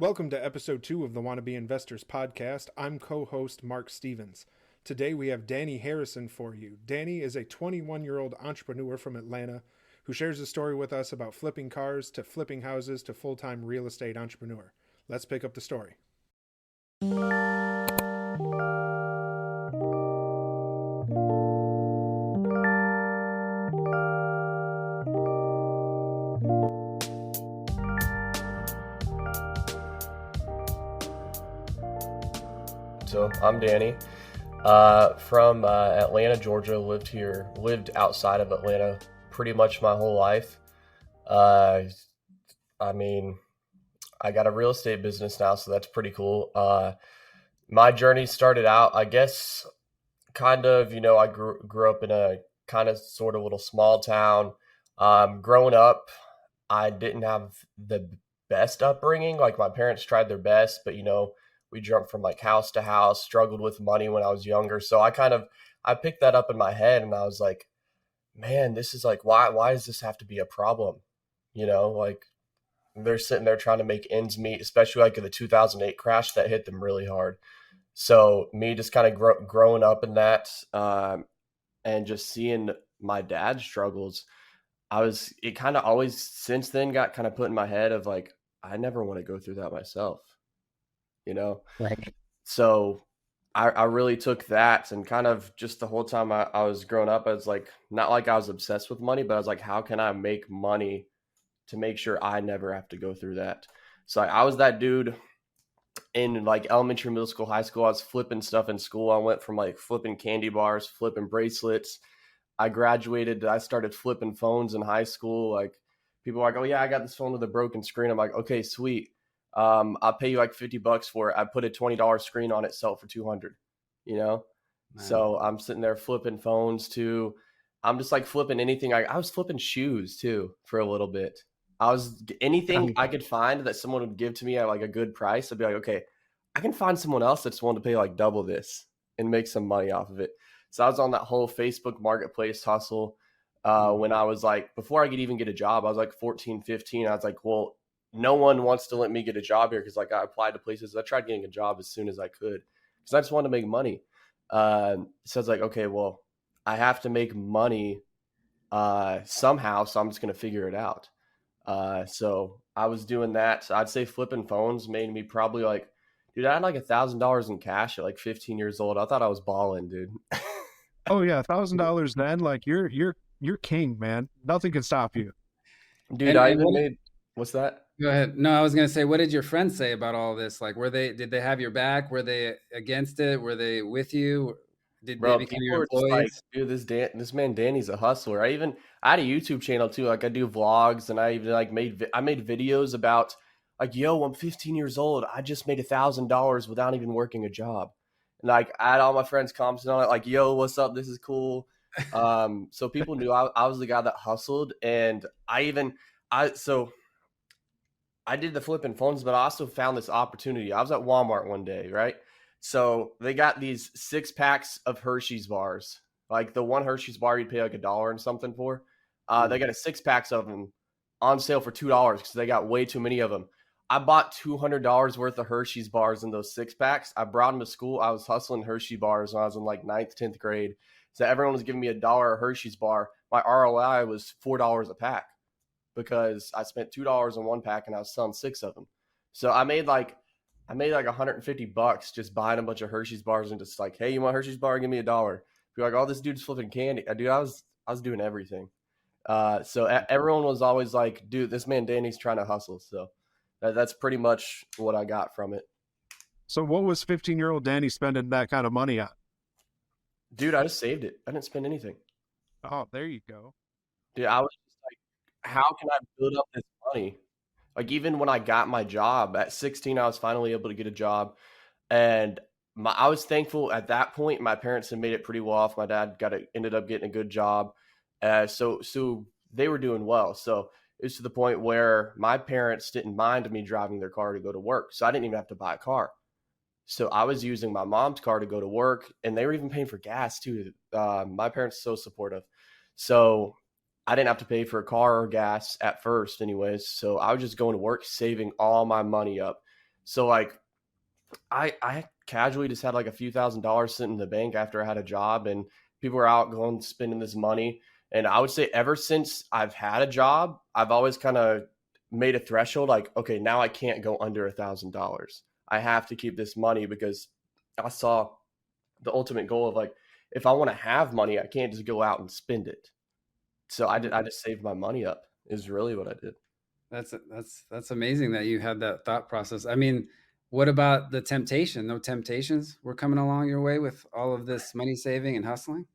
Welcome to episode 2 of the Wannabe Investors Podcast. I'm co-host Mark Stevens. Today we have Danny Harrison for you. Danny is a 21-year-old entrepreneur from Atlanta who shares a story with us about flipping cars to flipping houses to full-time real estate entrepreneur. Let's pick up the story. So I'm Danny, from Atlanta, Georgia. Lived outside of Atlanta pretty much my whole life. I got a real estate business now, so that's pretty cool. My journey started out, I guess, kind of, I grew up in a kind of sort of little small town. Growing up, I didn't have the best upbringing. Like, my parents tried their best, but we jumped from like house to house, struggled with money when I was younger. So I picked that up in my head and I was like, man, this is like, why does this have to be a problem? Like, they're sitting there trying to make ends meet, especially like in the 2008 crash that hit them really hard. So me just kind of growing up in that, and just seeing my dad's struggles, it kind of always since then got kind of put in my head of like, I never want to go through that myself. Right. So I really took that, and kind of just the whole time I was growing up, I was like, not like I was obsessed with money, but I was like, how can I make money to make sure I never have to go through that? So I was that dude in like elementary, middle school, high school. I was flipping stuff in school. I went from like flipping candy bars, flipping bracelets. I graduated. I started flipping phones in high school. Like, people are like, oh yeah, I got this phone with a broken screen. I'm like, okay, sweet. I'll pay you like $50 for it. I put a $20 screen on it, sell it for $200, Man. So I'm sitting there flipping phones too. I'm just like flipping anything. I was flipping shoes too for a little bit. Anything I could find that someone would give to me at like a good price. I'd be like, okay, I can find someone else that's willing to pay like double this and make some money off of it. So I was on that whole Facebook marketplace hustle. When I was like, before I could even get a job, I was like 14, 15. I was like, well, no one wants to let me get a job here, because like I applied to places. I tried getting a job as soon as I could because I just wanted to make money. So I was like, okay, well, I have to make money somehow, so I'm just going to figure it out. So I was doing that. So I'd say flipping phones made me probably like, dude, I had like $1,000 in cash at like 15 years old. I thought I was balling, dude. Oh yeah, $1,000 then, like you're king, man. Nothing can stop you. Dude, I even made, what's that? Go ahead. No, I was going to say, what did your friends say about all this? Like, did they have your back? Were they against it? Were they with you? Did Bro, they become people your were just like, employees? dude, this man Danny's a hustler. I had a YouTube channel too. Like, I do vlogs, and I even like made videos about like, yo, I'm 15 years old. I just made $1,000 without even working a job. And like, I had all my friends commenting on it, like, yo, what's up? This is cool. So people knew I was the guy that hustled. And I did the flipping phones, but I also found this opportunity. I was at Walmart one day, right? So they got these 6-packs of Hershey's bars. Like, the one Hershey's bar you'd pay like $1 and something for. They got a 6-packs of them on sale for $2 because they got way too many of them. I bought $200 worth of Hershey's bars in those 6-packs. I brought them to school. I was hustling Hershey bars when I was in like 9th, 10th grade. So everyone was giving me $1 a Hershey's bar. My ROI was $4 a pack, because I spent $2 on one pack and I was selling 6 of them. So I made like $150 just buying a bunch of Hershey's bars, and just like, hey, you want Hershey's bar? Give me $1. Be like, oh, this dude's flipping candy. Dude, I was doing everything. So everyone was always like, dude, this man Danny's trying to hustle. So that's pretty much what I got from it. So what was 15-year-old Danny spending that kind of money on? Dude, I just saved it. I didn't spend anything. Oh, there you go. Dude, I was just like, how can I build up this money? Like, even when I got my job at 16, I was finally able to get a job. And I was thankful at that point. My parents had made it pretty well off. My dad ended up getting a good job. So they were doing well. So it was to the point where my parents didn't mind me driving their car to go to work. So I didn't even have to buy a car. So I was using my mom's car to go to work, and they were even paying for gas too. My parents are so supportive. So I didn't have to pay for a car or gas at first anyways. So I was just going to work, saving all my money up. So like I casually just had like a few $1,000s sitting in the bank after I had a job, and people were out going spending this money. And I would say ever since I've had a job, I've always kind of made a threshold like, okay, now I can't go under $1,000. I have to keep this money because I saw the ultimate goal of like, if I want to have money, I can't just go out and spend it. So I just saved my money up is really what I did. That's amazing that you had that thought process. I mean, what about the temptation? No temptations were coming along your way with all of this money saving and hustling?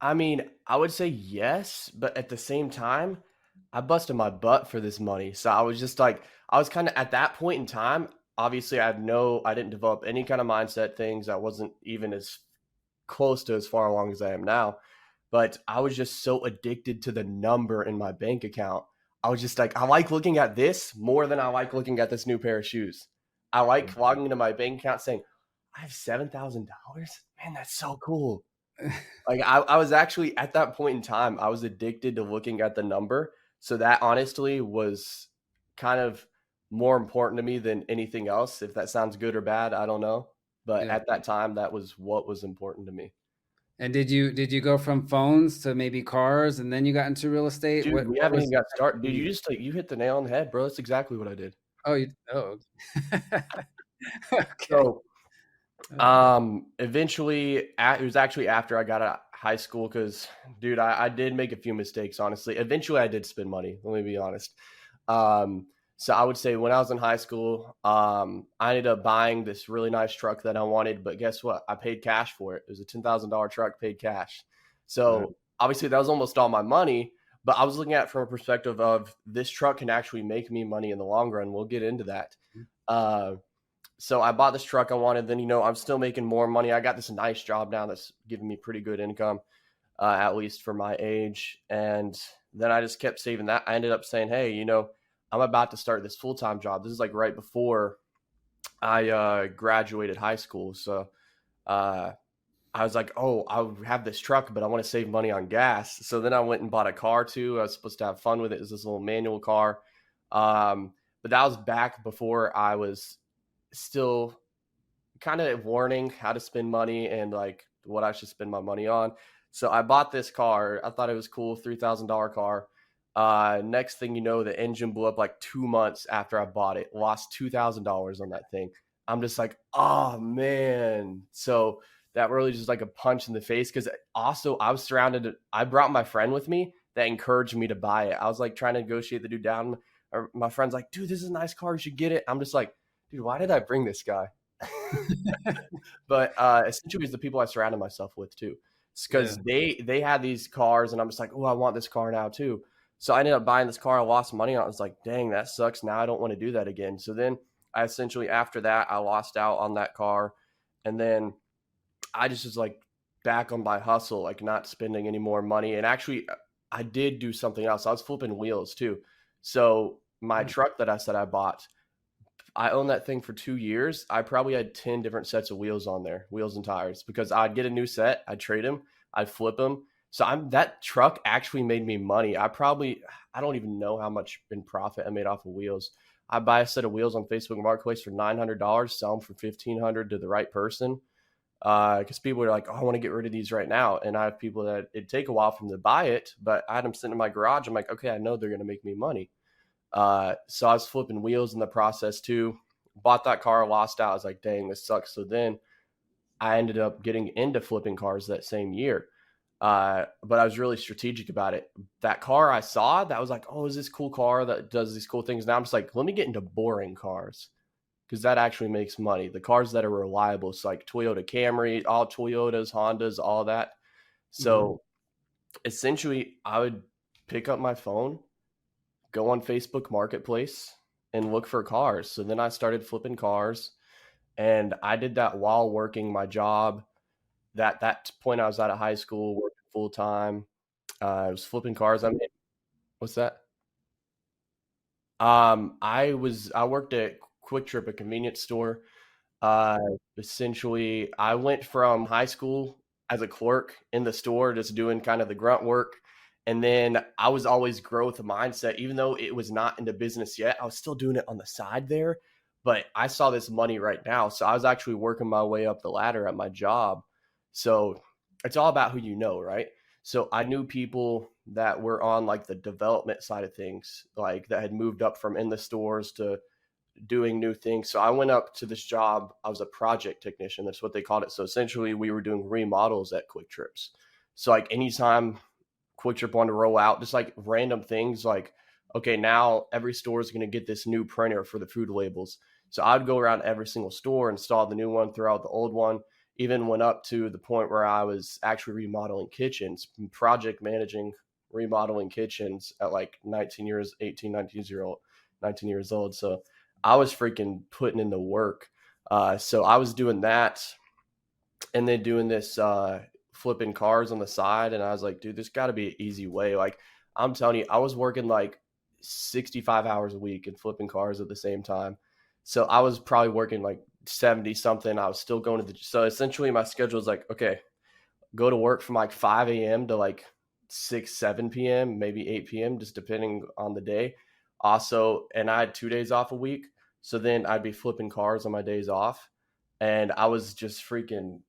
I mean, I would say yes, but at the same time, I busted my butt for this money. So I was just like, I was kind of at that point in time. Obviously, I didn't develop any kind of mindset things. I wasn't even as close to as far along as I am now. But I was just so addicted to the number in my bank account. I was just like, I like looking at this more than I like looking at this new pair of shoes. I like logging into my bank account saying, I have $7,000. Man, that's so cool. Like I was actually at that point in time, I was addicted to looking at the number. So that honestly was kind of more important to me than anything else. If that sounds good or bad, I don't know. But Yeah. at that time, that was what was important to me. And did you go from phones to maybe cars, and then you got into real estate? Dude, we What haven't was even got started. Dude, you just like you hit the nail on the head, bro. That's exactly what I did. oh okay. So eventually it was actually after I got out of high school because dude, I did make a few mistakes, honestly. Eventually I did spend money, let me be honest. So I would say when I was in high school, I ended up buying this really nice truck that I wanted, but guess what? I paid cash for it. It was a $10,000 truck, paid cash. So obviously that was almost all my money, but I was looking at it from a perspective of this truck can actually make me money in the long run. We'll get into that. So I bought this truck I wanted. Then, I'm still making more money. I got this nice job now that's giving me pretty good income, at least for my age. And then I just kept saving that. I ended up saying, hey, I'm about to start this full-time job. This is like right before I graduated high school. So I was like, oh, I'll have this truck, but I want to save money on gas. So then I went and bought a car too. I was supposed to have fun with it. It was this little manual car. But that was back before I was still kind of learning how to spend money and like what I should spend my money on. So I bought this car. I thought it was cool, $3,000 car. Next thing you know, the engine blew up like 2 months after I bought it. Lost $2,000 on that thing. I'm just like, oh man. So that really just like a punch in the face because also I brought my friend with me that encouraged me to buy it. I was like trying to negotiate the dude down. My friend's like, dude, this is a nice car. You should get it. I'm just like, dude, why did I bring this guy? But essentially, it's the people I surrounded myself with too, because they had these cars, and I'm just like, oh, I want this car now too. So I ended up buying this car. I lost money on it. I was like, dang, that sucks. Now I don't want to do that again. So then I essentially, after that, I lost out on that car, and then I just was like back on my hustle, like not spending any more money. And actually, I did do something else. I was flipping wheels too. So my truck that I said I bought, I owned that thing for 2 years. I probably had 10 different sets of wheels on there, wheels and tires, because I'd get a new set, I'd trade them, I'd flip them. So that truck actually made me money. I don't even know how much in profit I made off of wheels. I buy a set of wheels on Facebook Marketplace for $900, sell them for $1,500 to the right person. Because people are like, oh, I want to get rid of these right now. And I have people that it'd take a while for them to buy it, but I had them sitting in my garage. I'm like, okay, I know they're going to make me money. So I was flipping wheels in the process too. Bought that car, lost out. I was like, dang, this sucks. So then I ended up getting into flipping cars that same year. But I was really strategic about it. That car I saw, that was like, oh, is this cool car that does these cool things? Now I'm just like, let me get into boring cars because that actually makes money. The cars that are reliable, so like Toyota Camry, all Toyotas, Hondas, all that. So essentially, I would pick up my phone, go on Facebook Marketplace, and look for cars. So then I started flipping cars, and I did that while working my job. That point I was out of high school, working full time. I was flipping cars. What's that? I worked at Quick Trip, a convenience store. Essentially, I went from high school as a clerk in the store, just doing kind of the grunt work. And then I was always growth mindset, even though it was not into business yet. I was still doing it on the side there, but I saw this money right now. So I was actually working my way up the ladder at my job. So it's all about who you know, right? So I knew people that were on like the development side of things, like that had moved up from in the stores to doing new things. So I went up to this job. I was a project technician. That's what they called it. So essentially we were doing remodels at Quick Trips. So like anytime Quick Trip wanted to roll out, just like random things like, okay, now every store is going to get this new printer for the food labels. So I'd go around every single store, install the new one, throw out the old one, even went up to the point where I was actually remodeling kitchens, project managing, remodeling kitchens at like 19 years old. So I was freaking putting in the work. So I was doing that and then doing this flipping cars on the side. And I was like, dude, there's got to be an easy way. Like, I'm telling you, I was working like 65 hours a week and flipping cars at the same time. So I was probably working like 70 something. I was still going to so essentially my schedule was like, okay, go to work from like 5 a.m. to like 6, 7 p.m., maybe 8 p.m., just depending on the day. Also, and I had 2 days off a week. So then I'd be flipping cars on my days off. And I was just freaking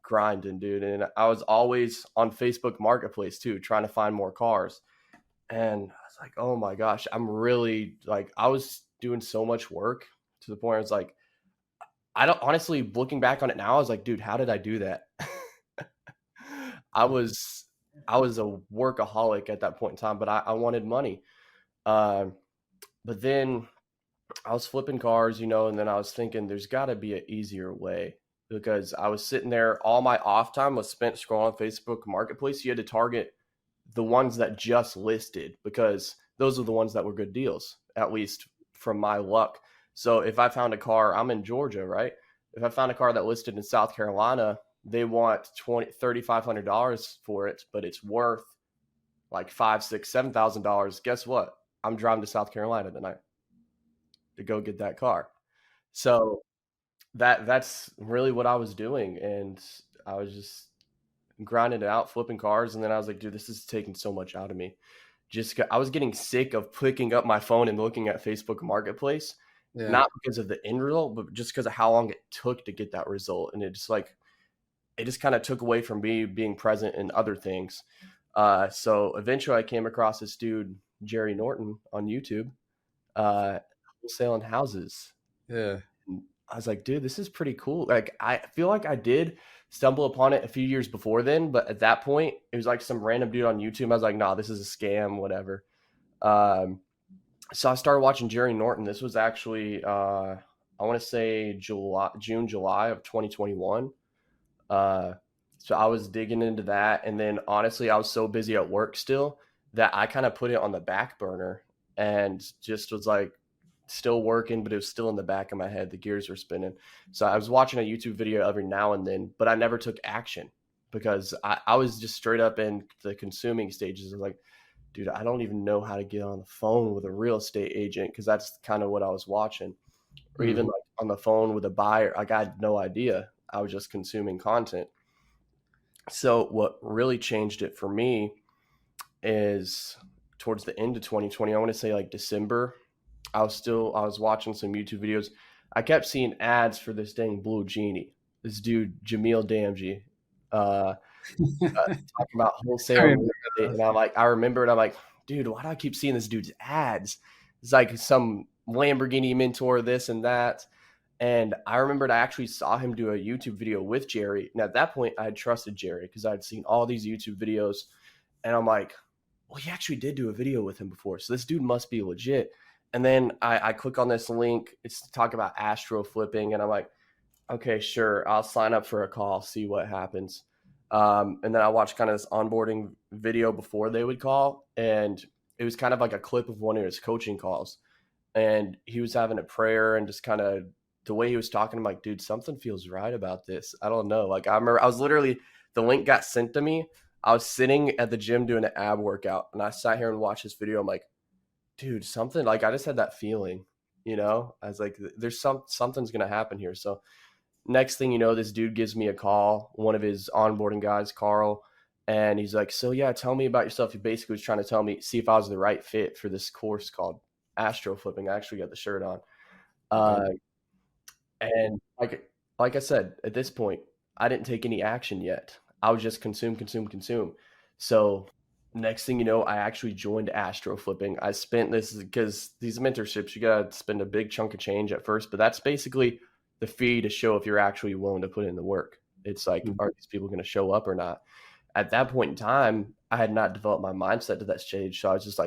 grinding, dude. And I was always on Facebook Marketplace too, trying to find more cars. And I was like, oh my gosh, I'm really like, I was doing so much work to the point where I was like, I don't honestly looking back on it now, I was like, dude, how did I do that? I was a workaholic at that point in time, but I wanted money. But then I was flipping cars, you know, and then I was thinking there's got to be an easier way because I was sitting there. All my off time was spent scrolling Facebook Marketplace. You had to target the ones that just listed because those are the ones that were good deals, at least from my luck. So if I found a car, I'm in Georgia, right? If I found a car that listed in South Carolina, they want $3,500 for it, but it's worth like $5,000, $6,000, $7,000. Guess what? I'm driving to South Carolina tonight to go get that car. So that's really what I was doing, and I was just grinding it out, flipping cars, and then I was like, dude, this is taking so much out of me. I was getting sick of picking up my phone and looking at Facebook Marketplace, not because of the end result, but just because of how long it took to get that result, and it just kind of took away from me being present in other things. So eventually, I came across this dude, Jerry Norton, on YouTube, selling houses. Yeah. And I was like, dude, this is pretty cool. Like, I feel like I did stumble upon it a few years before then, but at that point, it was like some random dude on YouTube. I was like, nah, this is a scam, whatever. So I started watching Jerry Norton. This was actually, I want to say June, July of 2021. So I was digging into that. And then honestly, I was so busy at work still that I kind of put it on the back burner and just was like still working, but it was still in the back of my head. The gears were spinning. So I was watching a YouTube video every now and then, but I never took action because I was just straight up in the consuming stages of like, dude, I don't even know how to get on the phone with a real estate agent because that's kind of what I was watching. Or even like on the phone with a buyer. Like I had no idea. I was just consuming content. So what really changed it for me is towards the end of 2020, I want to say like December, I was watching some YouTube videos. I kept seeing ads for this dang Blue Genie. This dude, Jamil Damji, talking about wholesale. And I remember it. I'm like, dude, why do I keep seeing this dude's ads? It's like some Lamborghini mentor, this and that. And I remembered I actually saw him do a YouTube video with Jerry. And at that point, I had trusted Jerry because I'd seen all these YouTube videos. And I'm like, well, he actually did do a video with him before. So this dude must be legit. And then I click on this link. It's to talk about astro flipping. And I'm like, okay, sure. I'll sign up for a call, see what happens. And then I watched kind of this onboarding video before they would call. And it was kind of like a clip of one of his coaching calls. And he was having a prayer and just kind of the way he was talking, I'm like, dude, something feels right about this. I don't know. Like I remember I was literally, the link got sent to me. I was sitting at the gym doing an ab workout and I sat here and watched this video. I'm like, dude, something like I just had that feeling, you know, I was like, there's something's going to happen here. So next thing you know, this dude gives me a call, one of his onboarding guys, Carl, and he's like, so yeah, tell me about yourself. He basically was trying to tell me, see if I was the right fit for this course called astro flipping. I actually got the shirt on. Uh, and like I said, at this point, I didn't take any action yet. I was just consume, consume, consume. So next thing you know, I actually joined Astro Flipping. I spent this because these mentorships, you gotta spend a big chunk of change at first, but that's basically the fee to show if you're actually willing to put in the work. It's like, are these people going to show up or not? At that point in time, I had not developed my mindset to that stage. So I was just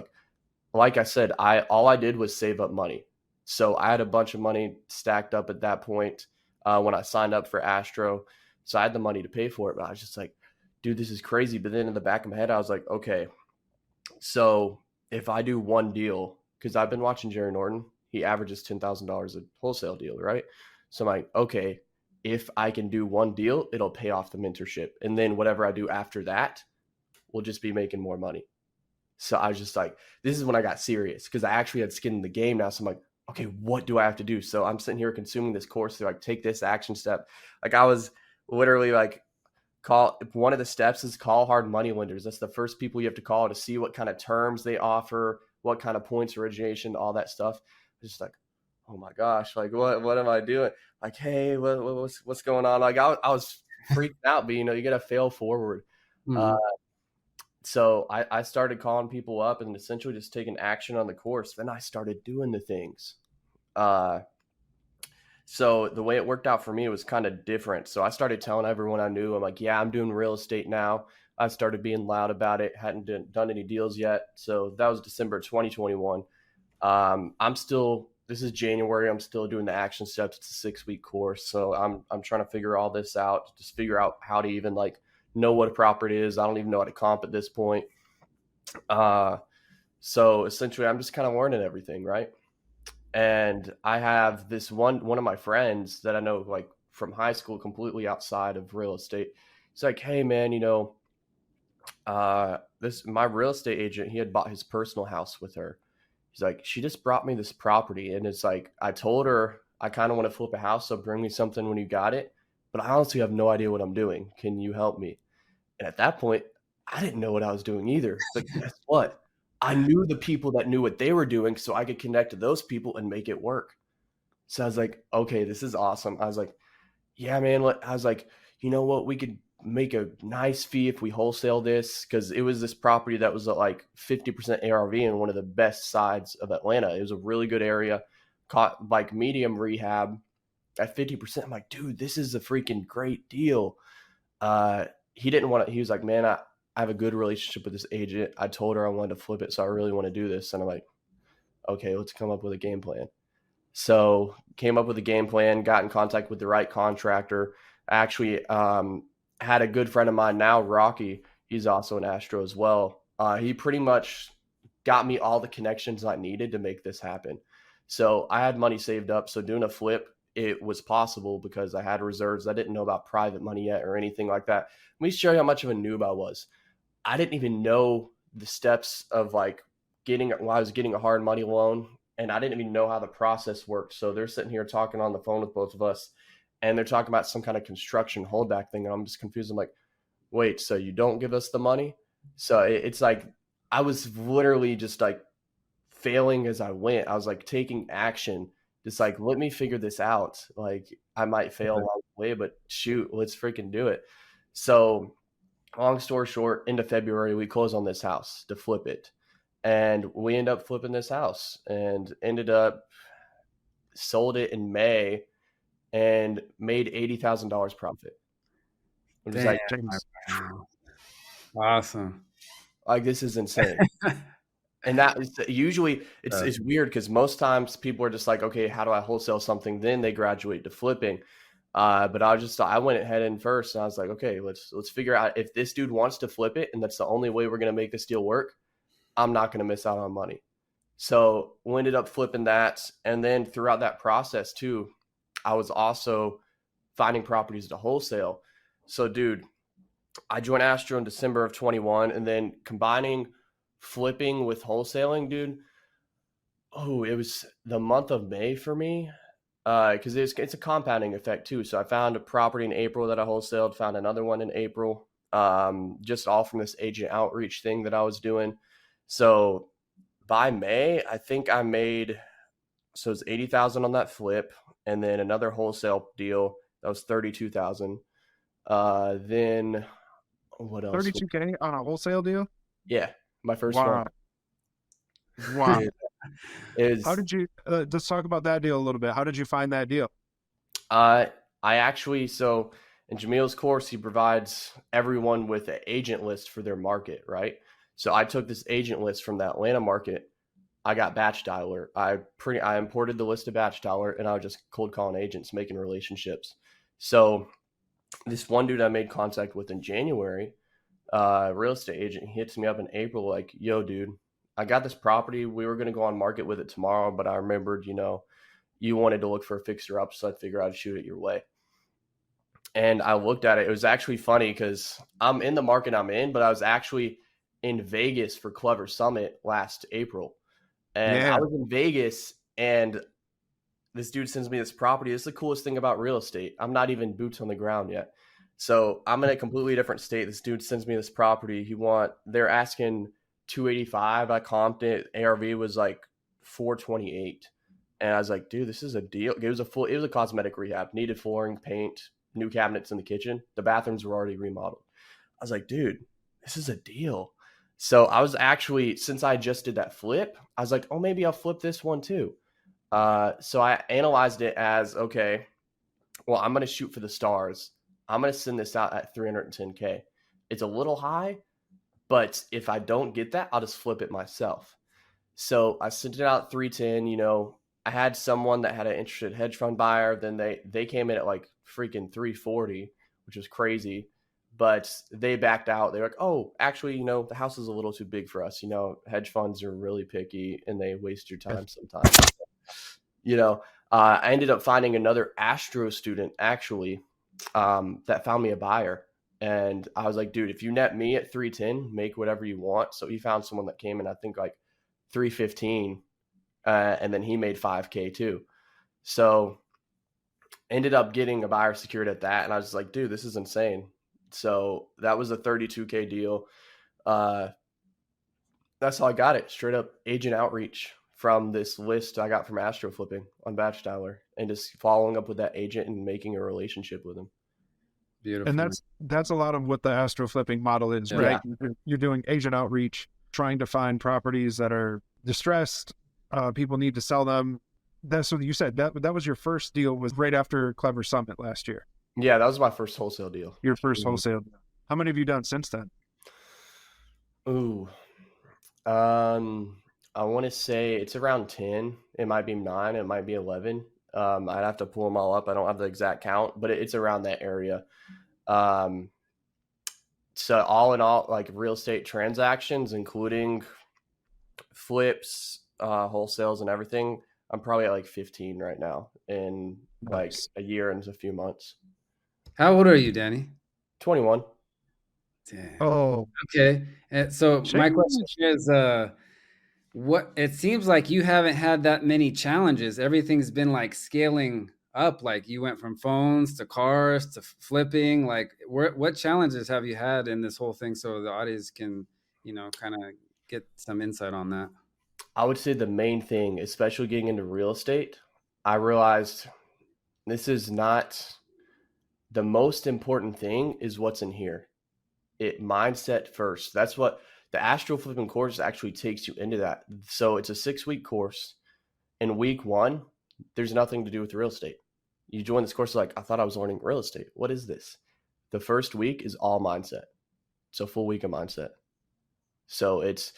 like I said, all I did was save up money. So I had a bunch of money stacked up at that point when I signed up for Astro. So I had the money to pay for it, but I was just like, dude, this is crazy. But then in the back of my head, I was like, okay, so if I do one deal, because I've been watching Jerry Norton, he averages $10,000 a wholesale deal, right? So I'm like, okay, if I can do one deal, it'll pay off the mentorship. And then whatever I do after that, we'll just be making more money. So I was just like, this is when I got serious because I actually had skin in the game now. So I'm like, okay, what do I have to do? So I'm sitting here consuming this course to like take this action step. Like I was literally like, one of the steps is call hard money lenders. That's the first people you have to call to see what kind of terms they offer, what kind of points origination, all that stuff. Just like, oh my gosh, like what am I doing? Like, hey, what's going on? Like I was freaked out, but you got to fail forward. Mm-hmm. So I started calling people up and essentially just taking action on the course. Then I started doing the things. So the way it worked out for me was kind of different. So I started telling everyone I knew, I'm like, yeah, I'm doing real estate now. I started being loud about it. Hadn't done any deals yet. So that was December 2021. This is January. I'm still doing the action steps. It's a 6-week course. So I'm trying to figure all this out, just figure out how to even like know what a property is. I don't even know how to comp at this point. So essentially I'm just kind of learning everything, right? And I have this one of my friends that I know like from high school, completely outside of real estate. He's like, hey man, my real estate agent, he had bought his personal house with her. He's like, she just brought me this property. And it's like, I told her I kind of want to flip a house. So bring me something when you got it. But I honestly have no idea what I'm doing. Can you help me? And at that point, I didn't know what I was doing either. But guess what? I knew the people that knew what they were doing, so I could connect to those people and make it work. So I was like, okay, this is awesome. I was like, yeah, man. I was like, you know what? We could make a nice fee if we wholesale this, because it was this property that was at like 50% ARV in one of the best sides of Atlanta. It was a really good area, caught like medium rehab at 50%. I'm like, dude, this is a freaking great deal. He didn't want to, he was like, man, I have a good relationship with this agent. I told her I wanted to flip it, so I really want to do this. And I'm like, okay, let's come up with a game plan. So came up with a game plan, got in contact with the right contractor. I actually had a good friend of mine now, Rocky. He's also an Astro as well. He pretty much got me all the connections I needed to make this happen. So I had money saved up. So doing a flip, it was possible because I had reserves. I didn't know about private money yet or anything like that. Let me show you how much of a noob I was. I didn't even know the steps of like I was getting a hard money loan, and I didn't even know how the process worked. So they're sitting here talking on the phone with both of us, and they're talking about some kind of construction holdback thing. And I'm just confused. I'm like, wait, so you don't give us the money? So it's like, I was literally just like failing as I went. I was like taking action, just like, let me figure this out. Like I might fail along the way, but shoot, let's freaking do it. So long story short, into February, we closed on this house to flip it. And we ended up flipping this house and ended up sold it in May and made $80,000 profit. It was like, awesome. Like, this is insane. And that is usually it's weird because most times people are just like, okay, how do I wholesale something? Then they graduate to flipping. But I went ahead in first and I was like, okay, let's figure out if this dude wants to flip it and that's the only way we're going to make this deal work, I'm not going to miss out on money. So we ended up flipping that. And then throughout that process too, I was also finding properties to wholesale. So dude, I joined Astro in December of 21 and then combining flipping with wholesaling, dude. Oh, it was the month of May for me. Because it's a compounding effect too. So I found a property in April that I wholesaled, found another one in April, just all from this agent outreach thing that I was doing. So by May, I think I made So it's 80,000 on that flip, and then another wholesale deal that was 32,000. Then what else? 32K on a wholesale deal? Yeah, my first Wow. one. Wow. Is How did you, let's talk about that deal a little bit. How did you find that deal? I actually, so in Jamil's course, he provides everyone with an agent list for their market, right? So I took this agent list from the Atlanta market. I got batch dialer. I imported the list of batch dialer, and I was just cold calling agents, making relationships. So this one dude I made contact with in January, real estate agent, he hits me up in April like, yo, dude, I got this property. We were going to go on market with it tomorrow, but I remembered, you wanted to look for a fixer up, so I figured I'd shoot it your way. And I looked at it. It was actually funny because I'm in the market I'm in, but I was actually in Vegas for Clever Summit last April. And I was in Vegas, and this dude sends me this property. This is the coolest thing about real estate. I'm not even boots on the ground yet. So I'm in a completely different state. This dude sends me this property. They're asking 285. I comped it. ARV was like 428. And I was like, dude, this is a deal. It was a cosmetic rehab, needed flooring, paint, new cabinets in the kitchen. The bathrooms were already remodeled. I was like, dude, this is a deal. So I was actually, since I just did that flip, I was like, oh, maybe I'll flip this one too. So I analyzed it as, okay, well, I'm going to shoot for the stars. I'm going to send this out at 310K. It's a little high, but if I don't get that, I'll just flip it myself. So I sent it out at 310, I had someone that had an interested hedge fund buyer. Then they came in at like freaking 340, which was crazy, but they backed out. They were like, oh, actually, the house is a little too big for us. Hedge funds are really picky and they waste your time sometimes. I ended up finding another Astro student actually that found me a buyer. And I was like, dude, if you net me at 310, make whatever you want. So he found someone that came in, I think like 315. And then he made 5K too. So ended up getting a buyer secured at that. And I was like, dude, this is insane. So that was a 32K deal. That's how I got it. Straight up agent outreach from this list I got from Astro Flipping on Batch Dialer, and just following up with that agent and making a relationship with him. Beautiful. And that's a lot of what the Astro Flipping model is, right? You're doing agent outreach, trying to find properties that are distressed. People need to sell them. That's what you said. That was your first deal, was right after Clever Summit last year. Yeah, that was my first wholesale deal. Your first wholesale deal. How many have you done since then? Ooh, I want to say it's around 10. It might be 9. It might be 11. I'd have to pull them all up. I don't have the exact count, but it's around that area. So all in all, like real estate transactions, including flips, wholesales and everything, I'm probably at like 15 right now in like a year and a few months. How old are you, Danny? 21. Damn. Oh, okay. And so my question is, what it seems like you haven't had that many challenges. Everything's been like scaling up. Like you went from phones to cars to flipping. Like what challenges have you had in this whole thing, so the audience can, kind of get some insight on that? I would say the main thing, especially getting into real estate, I realized this is not the most important thing, is what's in here. Mindset first. That's what the Astro Flipping course actually takes you into that. So it's a 6-week course. In week 1, there's nothing to do with real estate. You join this course like, I thought I was learning real estate. What is this? The first week is all mindset. It's a full week of mindset. So it's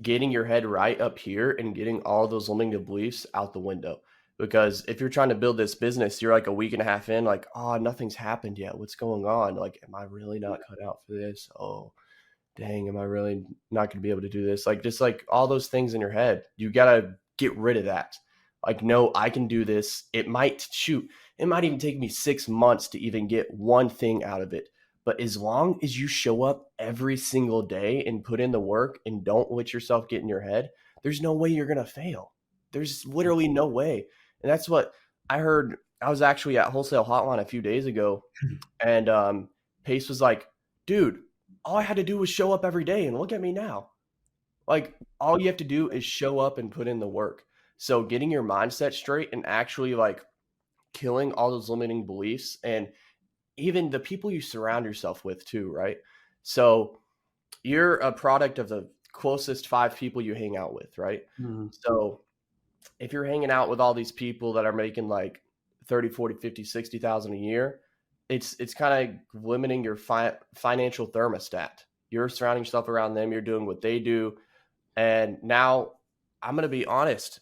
getting your head right up here and getting all those limiting beliefs out the window. Because if you're trying to build this business, you're like a week and a half in, like, oh, nothing's happened yet. What's going on? Like, am I really not cut out for this? Oh, dang, am I really not going to be able to do this? Like, just like all those things in your head, you got to get rid of that. Like, no, I can do this. It might even take me 6 months to even get one thing out of it. But as long as you show up every single day and put in the work and don't let yourself get in your head, there's no way you're going to fail. There's literally no way. And that's what I heard. I was actually at Wholesale Hotline a few days ago, and Pace was like, dude, all I had to do was show up every day, and look at me now. Like, all you have to do is show up and put in the work. So getting your mindset straight and actually like killing all those limiting beliefs and even the people you surround yourself with too, right? So you're a product of the closest 5 people you hang out with, right? Mhm. So if you're hanging out with all these people that are making like 30, 40, 50, 60,000 a year, it's kind of limiting your financial thermostat. You're surrounding yourself around them, you're doing what they do. And now I'm going to be honest,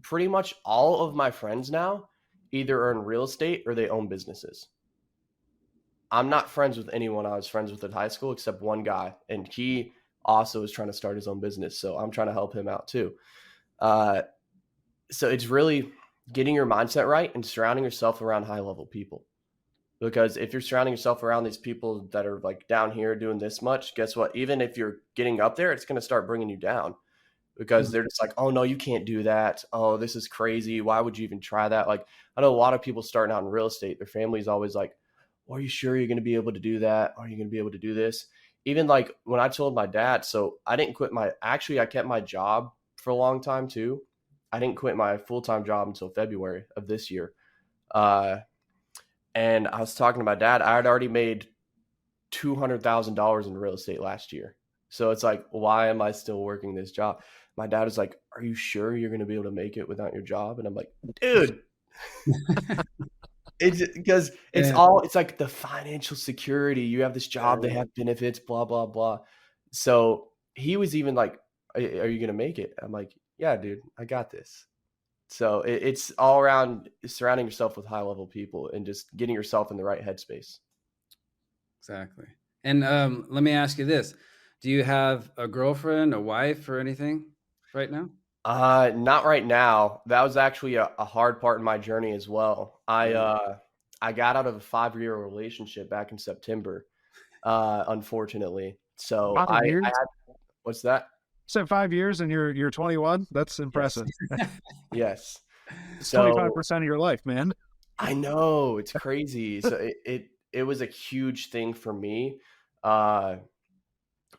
pretty much all of my friends now either earn real estate or they own businesses. I'm not friends with anyone I was friends with at high school except one guy, and he also is trying to start his own business. So I'm trying to help him out too. So it's really getting your mindset right and surrounding yourself around high level people. Because if you're surrounding yourself around these people that are like down here doing this much, guess what? Even if you're getting up there, it's going to start bringing you down because they're just like, oh, no, you can't do that. Oh, this is crazy. Why would you even try that? Like, I know a lot of people starting out in real estate, their family's always like, well, are you sure you're going to be able to do that? Are you going to be able to do this? Even like when I told my dad, so I didn't quit I kept my job for a long time too. I didn't quit my full-time job until February of this year. And I was talking to my dad. I had already made $200,000 in real estate last year. So it's like, why am I still working this job? My dad was like, are you sure you're going to be able to make it without your job? And I'm like, dude, it's because it's like the financial security. You have this job, they have benefits, blah, blah, blah. So he was even like, are you going to make it? I'm like, yeah, dude, I got this. So it's all around surrounding yourself with high level people and just getting yourself in the right headspace. Exactly. And let me ask you this. Do you have a girlfriend, a wife, or anything right now? Not right now. That was actually a hard part in my journey as well. I got out of a 5-year relationship back in September, unfortunately. So what's that? So 5 years and you're 21. That's impressive. Yes. It's 25% of your life, man. I know, it's crazy. So it was a huge thing for me.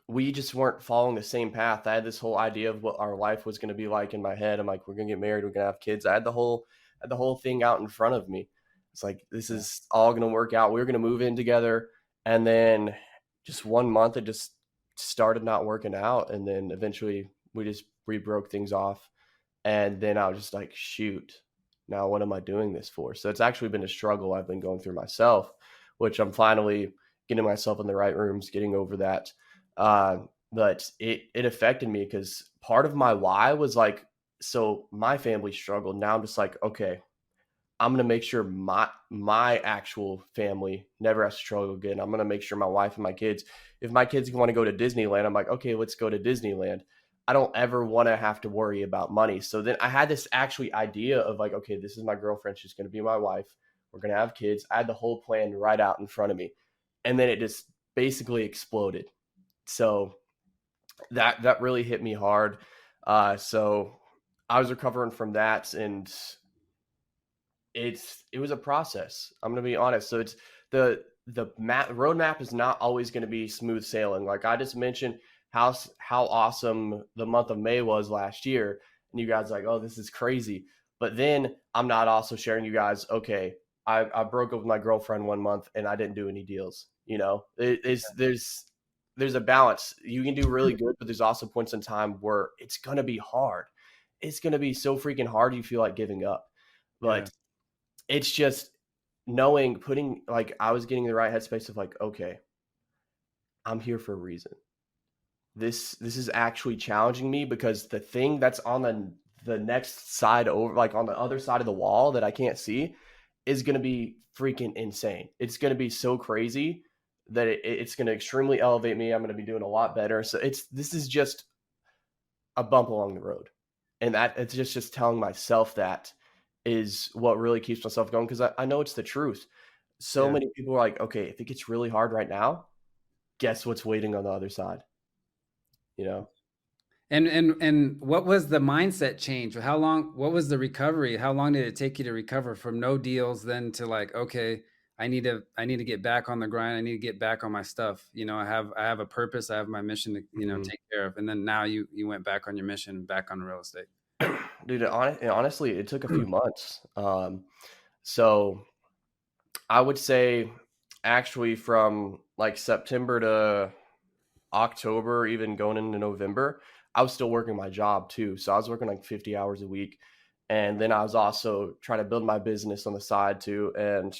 We just weren't following the same path. I had this whole idea of what our life was going to be like in my head. I'm like, we're going to get married, we're going to have kids. I had the whole thing out in front of me. It's like, this is all going to work out. We were going to move in together. And then just 1 month, it just started not working out. And then eventually we broke things off. And then I was just like, shoot, now what am I doing this for? So it's actually been a struggle I've been going through myself, which I'm finally getting myself in the right rooms, getting over that. But it affected me because part of my why was like, so my family struggled. Now I'm just like, okay, I'm going to make sure my actual family never has to struggle again. I'm going to make sure my wife and my kids, if my kids want to go to Disneyland, I'm like, okay, let's go to Disneyland. I don't ever want to have to worry about money. So then I had this actually idea of like, okay, this is my girlfriend. She's going to be my wife. We're going to have kids. I had the whole plan right out in front of me. And then it just basically exploded. So that really hit me hard. So I was recovering from that, and it was a process. I'm going to be honest. So it's the roadmap is not always going to be smooth sailing. Like I just mentioned how awesome the month of May was last year, and you guys are like, oh, this is crazy. But then I'm not also sharing you guys, okay, I broke up with my girlfriend 1 month and I didn't do any deals. You know, there's a balance. You can do really good, but there's also points in time where it's going to be hard. It's going to be so freaking hard you feel like giving up. But it's just I was getting the right headspace of like, okay, I'm here for a reason. This is actually challenging me because the thing that's on the next side over, like on the other side of the wall that I can't see, is going to be freaking insane. It's going to be so crazy that it's going to extremely elevate me. I'm going to be doing a lot better. So this is just a bump along the road. And that it's just telling myself that is what really keeps myself going. Cause I know it's the truth. So many people are like, okay, if it gets really hard right now, guess what's waiting on the other side? You know? And what was the mindset change? What was the recovery? How long did it take you to recover from no deals then to like, okay, I need to get back on the grind. I need to get back on my stuff. You know, I have a purpose. I have my mission to, take care of. And then now you went back on your mission, back on real estate. Dude, honestly, it took a few months. So I would say actually from like September to October, even going into November, I was still working my job too. So I was working like 50 hours a week. And then I was also trying to build my business on the side too. And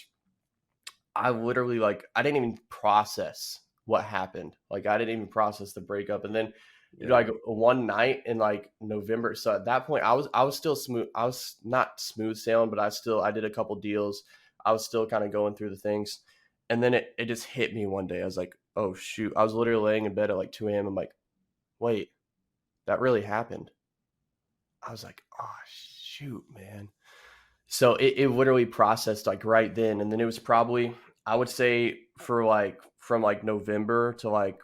I literally I didn't even process what happened. Like I didn't even process the breakup. And then like one night in like November. So at that point I was still smooth. I was not smooth sailing, but I did a couple deals. I was still kind of going through the things. And then it just hit me one day. I was like, oh shoot. I was literally laying in bed at like 2 a.m. I'm like, wait, that really happened. I was like, oh shoot, man. So it literally processed like right then. And then it was probably, I would say for like from like November to like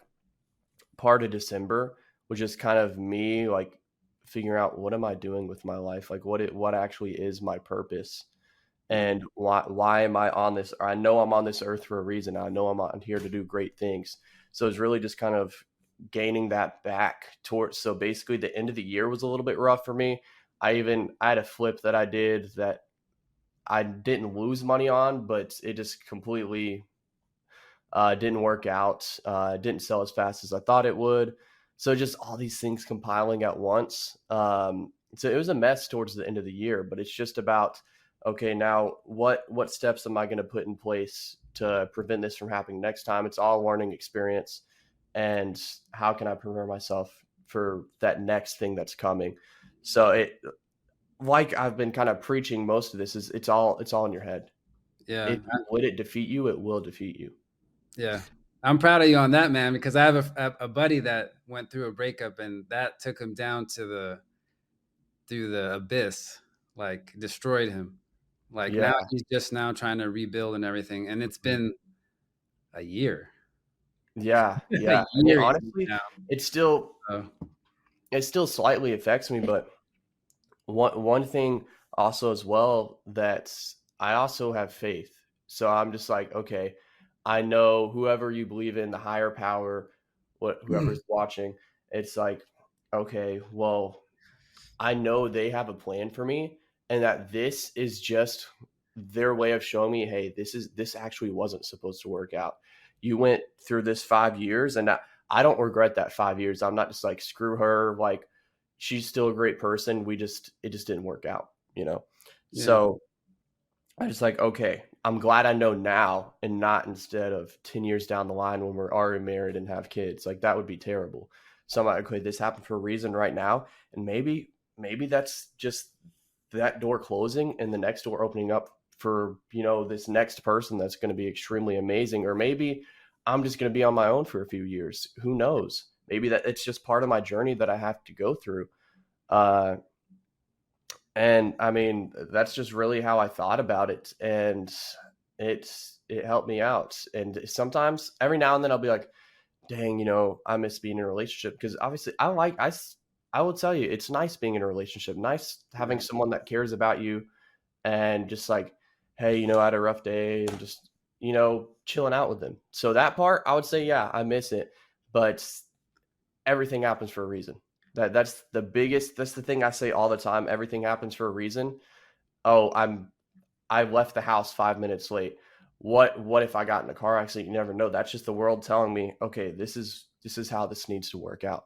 part of December, which is kind of me like figuring out what am I doing with my life? Like what actually is my purpose? And why am I on this? I know I'm on this earth for a reason. I know I'm on here to do great things. So it's really just kind of gaining that back towards. So basically the end of the year was a little bit rough for me. I had a flip that I did that I didn't lose money on, but it just completely didn't work out. Didn't sell as fast as I thought it would. So just all these things compiling at once. So it was a mess towards the end of the year, but it's just about, okay, now what steps am I going to put in place to prevent this from happening next time? It's all a learning experience. And how can I prepare myself for that next thing that's coming? So like I've been kind of preaching most of this is it's all in your head. Yeah. Would it defeat you? It will defeat you. Yeah. I'm proud of you on that, man, because I have a buddy that went through a breakup and that took him down through the abyss, like destroyed him. Like now he's just now trying to rebuild and everything. And it's been a year. Yeah. Yeah. I mean, honestly, it still slightly affects me, but one thing also as well that I also have faith. So I'm just like, okay, I know whoever you believe in, the higher power, whoever's watching, it's like, okay, well, I know they have a plan for me and that this is just their way of showing me, hey, this actually wasn't supposed to work out. You went through this 5 years and I don't regret that 5 years. I'm not just like, screw her. Like she's still a great person. It just didn't work out, you know? Yeah. So I just like, okay, I'm glad I know now and not instead of 10 years down the line when we're already married and have kids. Like that would be terrible. So I'm like, okay, this happened for a reason right now. And maybe that's just that door closing and the next door opening up for, this next person that's going to be extremely amazing. Or maybe I'm just going to be on my own for a few years. Who knows? Maybe that it's just part of my journey that I have to go through. And I mean, that's just really how I thought about it. And it helped me out. And sometimes every now and then I'll be like, dang, I miss being in a relationship because obviously I will tell you, it's nice being in a relationship, nice having someone that cares about you and just like, hey, I had a rough day and just, chilling out with them. So that part I would say, yeah, I miss it, but everything happens for a reason. That's the thing I say all the time. Everything happens for a reason. Oh, I left the house 5 minutes late. What if I got in a car accident? You never know. That's just the world telling me, okay, this is how this needs to work out.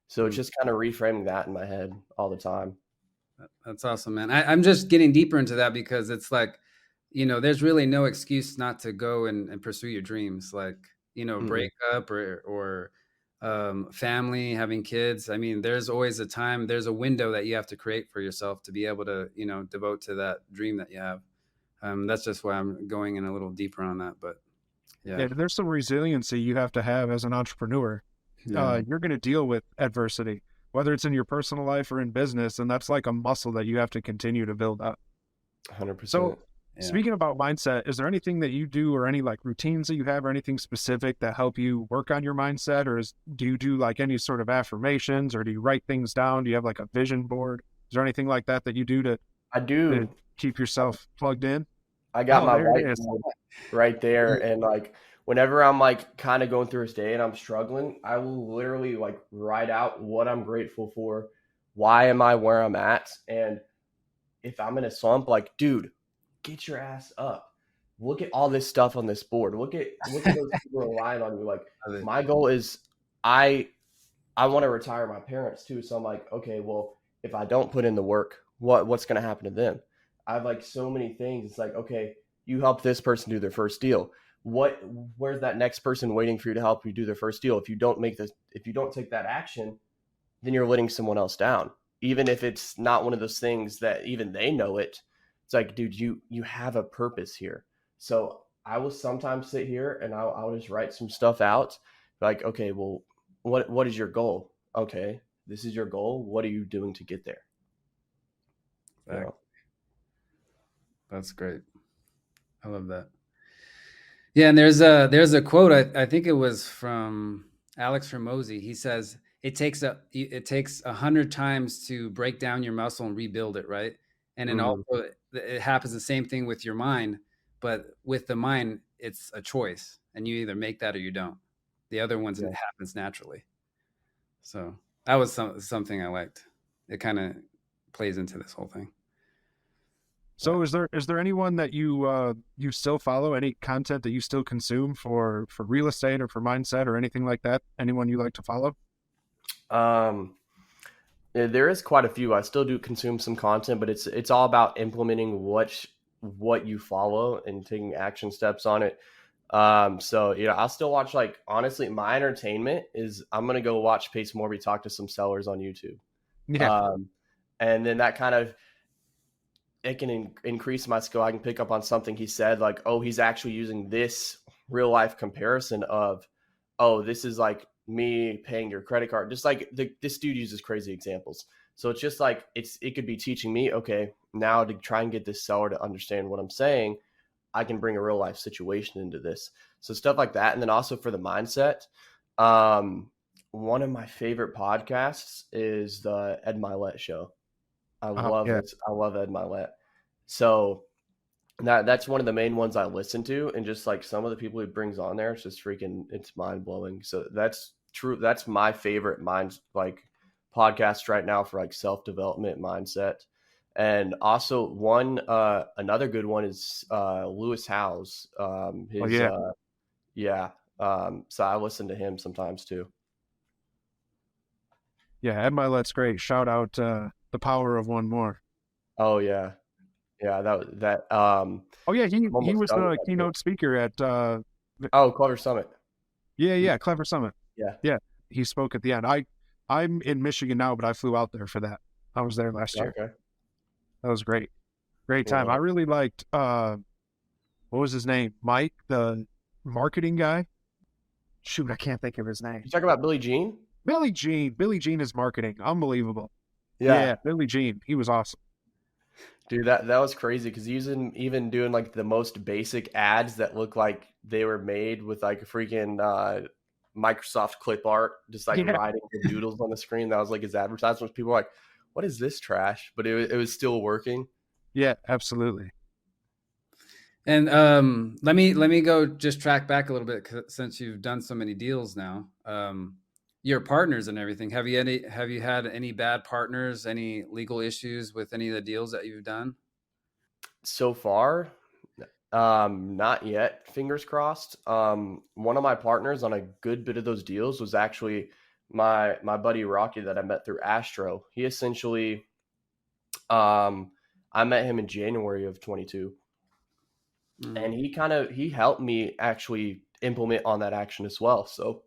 So it's just kind of reframing that in my head all the time. That's awesome, man. I'm just getting deeper into that because it's like, there's really no excuse not to go and pursue your dreams. Like, break up or family, having kids. I mean, there's always there's a window that you have to create for yourself to be able to, devote to that dream that you have. That's just why I'm going in a little deeper on that, but yeah, there's some resiliency you have to have as an entrepreneur. Yeah. You're going to deal with adversity, whether it's in your personal life or in business. And that's like a muscle that you have to continue to build up. 100%. So speaking about mindset, is there anything that you do or any like routines that you have or anything specific that help you work on your mindset? Or do you do like any sort of affirmations or do you write things down? Do you have like a vision board? Is there anything like that you do to keep yourself plugged in? I got my whiteboard right there. And like, whenever I'm like kind of going through a day and I'm struggling, I will literally like write out what I'm grateful for, why am I where I'm at? And if I'm in a slump, like, dude, get your ass up. Look at all this stuff on this board. Look at those people relying on you. Like, my goal is I want to retire my parents too. So I'm like, okay, well, if I don't put in the work, what's going to happen to them? I have like so many things. It's like, okay, you help this person do their first deal. Where's that next person waiting for you to help you do their first deal? If you don't take that action, then you're letting someone else down. Even if it's not one of those things that even they know it. It's like, dude, you have a purpose here. So I will sometimes sit here and I'll just write some stuff out. Like, okay, well, what is your goal? Okay, this is your goal. What are you doing to get there? Exactly. You know? That's great. I love that. Yeah, and there's a quote. I think it was from Alex Hormozy. He says it takes 100 times to break down your muscle and rebuild it, right? And then also it happens the same thing with your mind, but with the mind, it's a choice, and you either make that or you don't. The other ones, it happens naturally. So that was something I liked. It kind of plays into this whole thing. So is there anyone that you still follow, any content that you still consume for real estate or for mindset or anything like that? Anyone you like to follow? There is quite a few. I still do consume some content, but it's all about implementing what you follow and taking action steps on it. So, you know, I'll still watch, like, honestly, my entertainment is I'm going to go watch Pace Morby talk to some sellers on YouTube. Yeah. And then that kind of, it can increase my skill. I can pick up on something he said, like, oh, he's actually using this real life comparison of, oh, this is like me paying your credit card. Just like this dude uses crazy examples. So it's just like, it could be teaching me, okay, now to try and get this seller to understand what I'm saying, I can bring a real life situation into this. So stuff like that. And then also for the mindset, one of my favorite podcasts is the Ed Milet show. I love it. I love Ed Milet. So that's one of the main ones I listen to. And just like some of the people he brings on there, it's just it's mind blowing. So that's true. That's my favorite podcast right now for like self-development mindset. And also another good one is Lewis Howes. So I listen to him sometimes too. Yeah, Ed Milet's great. Shout out The Power of One More. Oh yeah. Yeah, that he was the keynote speaker at Clever Summit. Yeah, Clever Summit. Yeah. He spoke at the end. I'm in Michigan now, but I flew out there for that. I was there last year. Okay. That was great. Great time. I really liked what was his name? Mike, the marketing guy. Shoot, I can't think of his name. You talking about Billy Jean? Billy Jean is marketing. Unbelievable. Yeah, Billy Jean. He was awesome. Dude, that was crazy because he's even doing like the most basic ads that look like they were made with like a freaking Microsoft clip art, just like writing the doodles on the screen. That was like his advertisements. People were like, what is this trash? But it was still working. Yeah, absolutely. And let me go just track back a little bit since you've done so many deals now. Your partners and everything. Have you had any bad partners? Any legal issues with any of the deals that you've done? So far, not yet. Fingers crossed. One of my partners on a good bit of those deals was actually my buddy Rocky that I met through Astro. He essentially, I met him in January of 22, and he helped me actually implement on that action as well. So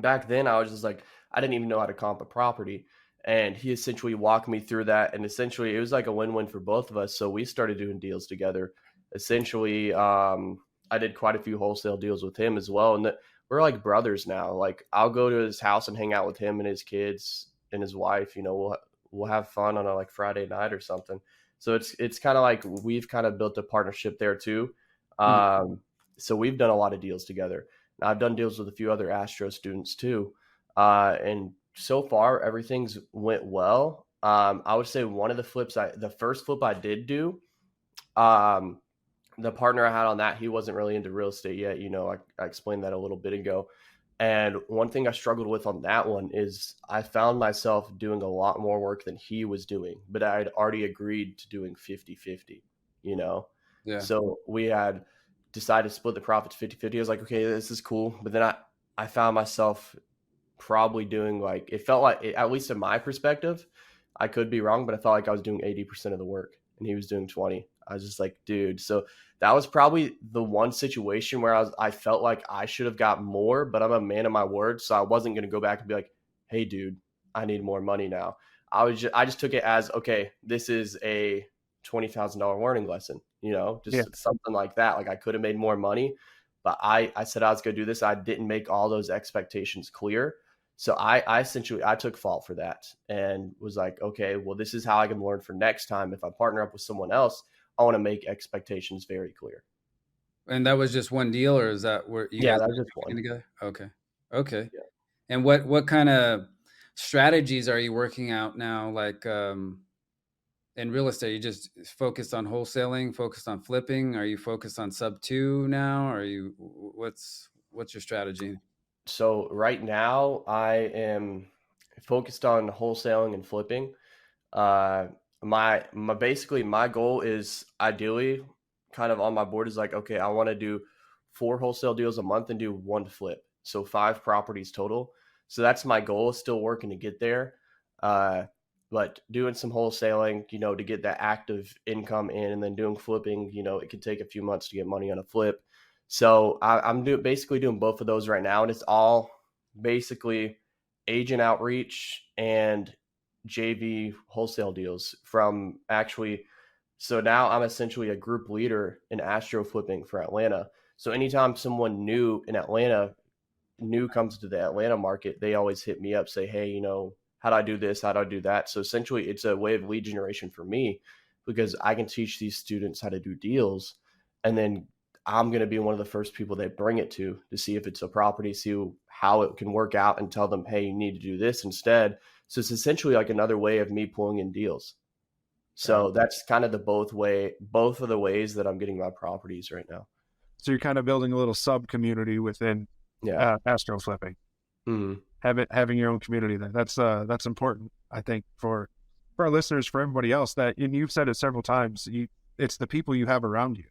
back then I was just like, I didn't even know how to comp a property. And he essentially walked me through that. And essentially it was like a win-win for both of us. So we started doing deals together. Essentially, I did quite a few wholesale deals with him as well. And we're like brothers now. Like I'll go to his house and hang out with him and his kids and his wife. You know, we'll have fun on a like Friday night or something. So it's kind of like we've kind of built a partnership there too. So we've done a lot of deals together. I've done deals with a few other Astro students too. And so far, everything's went well. I would say one of the first flip I did do, the partner I had on that, he wasn't really into real estate yet. You know, I explained that a little bit ago. And one thing I struggled with on that one is I found myself doing a lot more work than he was doing, but I had already agreed to doing 50-50, you know? Yeah. So we had decided to split the profits 50-50. I was like, okay, this is cool. But then I found myself probably doing like, it felt like, at least in my perspective, I could be wrong, but I felt like I was doing 80% of the work and he was doing 20. I was just like, dude. So that was probably the one situation where I felt like I should have got more, but I'm a man of my word. So I wasn't going to go back and be like, hey, dude, I need more money now. I just took it as, okay, this is a $20,000 learning lesson, just something like that. Like I could have made more money, but I said I was going to do this. I didn't make all those expectations clear. So I essentially, I took fault for that and was like, okay, well, this is how I can learn for next time. If I partner up with someone else, I want to make expectations very clear. And that was just one deal, or is that where you guys that was just working one together? Okay. Yeah. And what kind of strategies are you working out now? Like in real estate, you just focused on wholesaling, focused on flipping? Are you focused on sub 2 now? Are you what's your strategy? So right now I am focused on wholesaling and flipping. My goal is ideally kind of on my board is like, okay, I want to do 4 wholesale deals a month and do 1 flip. So 5 properties total. So that's my goal, still working to get there. But doing some wholesaling, to get that active income in, and then doing flipping, it could take a few months to get money on a flip. So I'm basically doing both of those right now. And it's all basically agent outreach and JV wholesale deals from actually. So now I'm essentially a group leader in astro flipping for Atlanta. So anytime someone new in Atlanta comes to the Atlanta market, they always hit me up, say, hey, how do I do this? How do I do that? So essentially it's a way of lead generation for me because I can teach these students how to do deals. And then I'm going to be one of the first people they bring it to see if it's a property, see how it can work out, and tell them, hey, you need to do this instead. So it's essentially like another way of me pulling in deals. So that's kind of both of the ways that I'm getting my properties right now. So you're kind of building a little sub community within astro flipping. Mm-hmm. Having your own community there. That's important, I think, for our listeners, for everybody else. That, and you've said it several times, it's the people you have around you.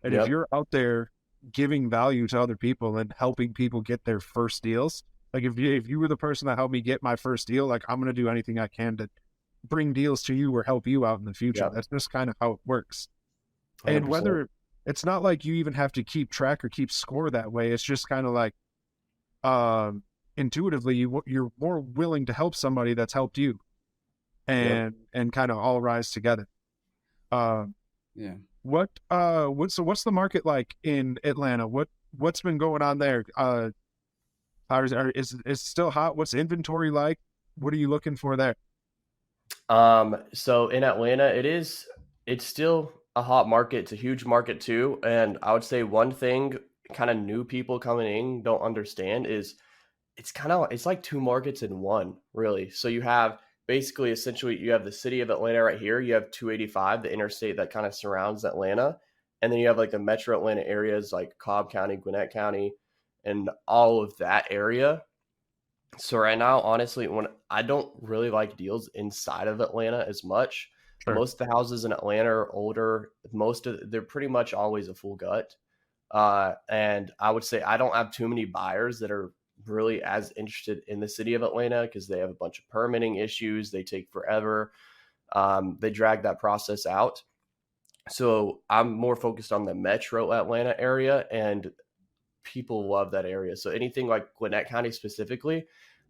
And if you're out there giving value to other people and helping people get their first deals, like if you were the person that helped me get my first deal, like I'm going to do anything I can to bring deals to you or help you out in the future. That's just kind of how it works. 100%. And whether it's not like you even have to keep track or keep score that way. It's just kind of like intuitively you're more willing to help somebody that's helped you, and kind of all rise together. What's the market like in Atlanta? What's been going on there? Is it still hot? What's inventory like? What are you looking for there? So in Atlanta, it's still a hot market. It's a huge market too. And I would say one thing kind of new people coming in don't understand is it's like 2 markets in one, really. So you have essentially you have the city of Atlanta right here. You have 285, the interstate that kind of surrounds Atlanta. And then you have like the metro Atlanta areas like Cobb County, Gwinnett County, and all of that area. So right now, honestly, when I don't really like deals inside of Atlanta as much. Sure. Most of the houses in Atlanta are older. They're pretty much always a full gut. And I would say I don't have too many buyers that are really as interested in the city of Atlanta because they have a bunch of permitting issues. They take forever. They drag that process out. So I'm more focused on the metro Atlanta area, and people love that area. So anything like Gwinnett County specifically,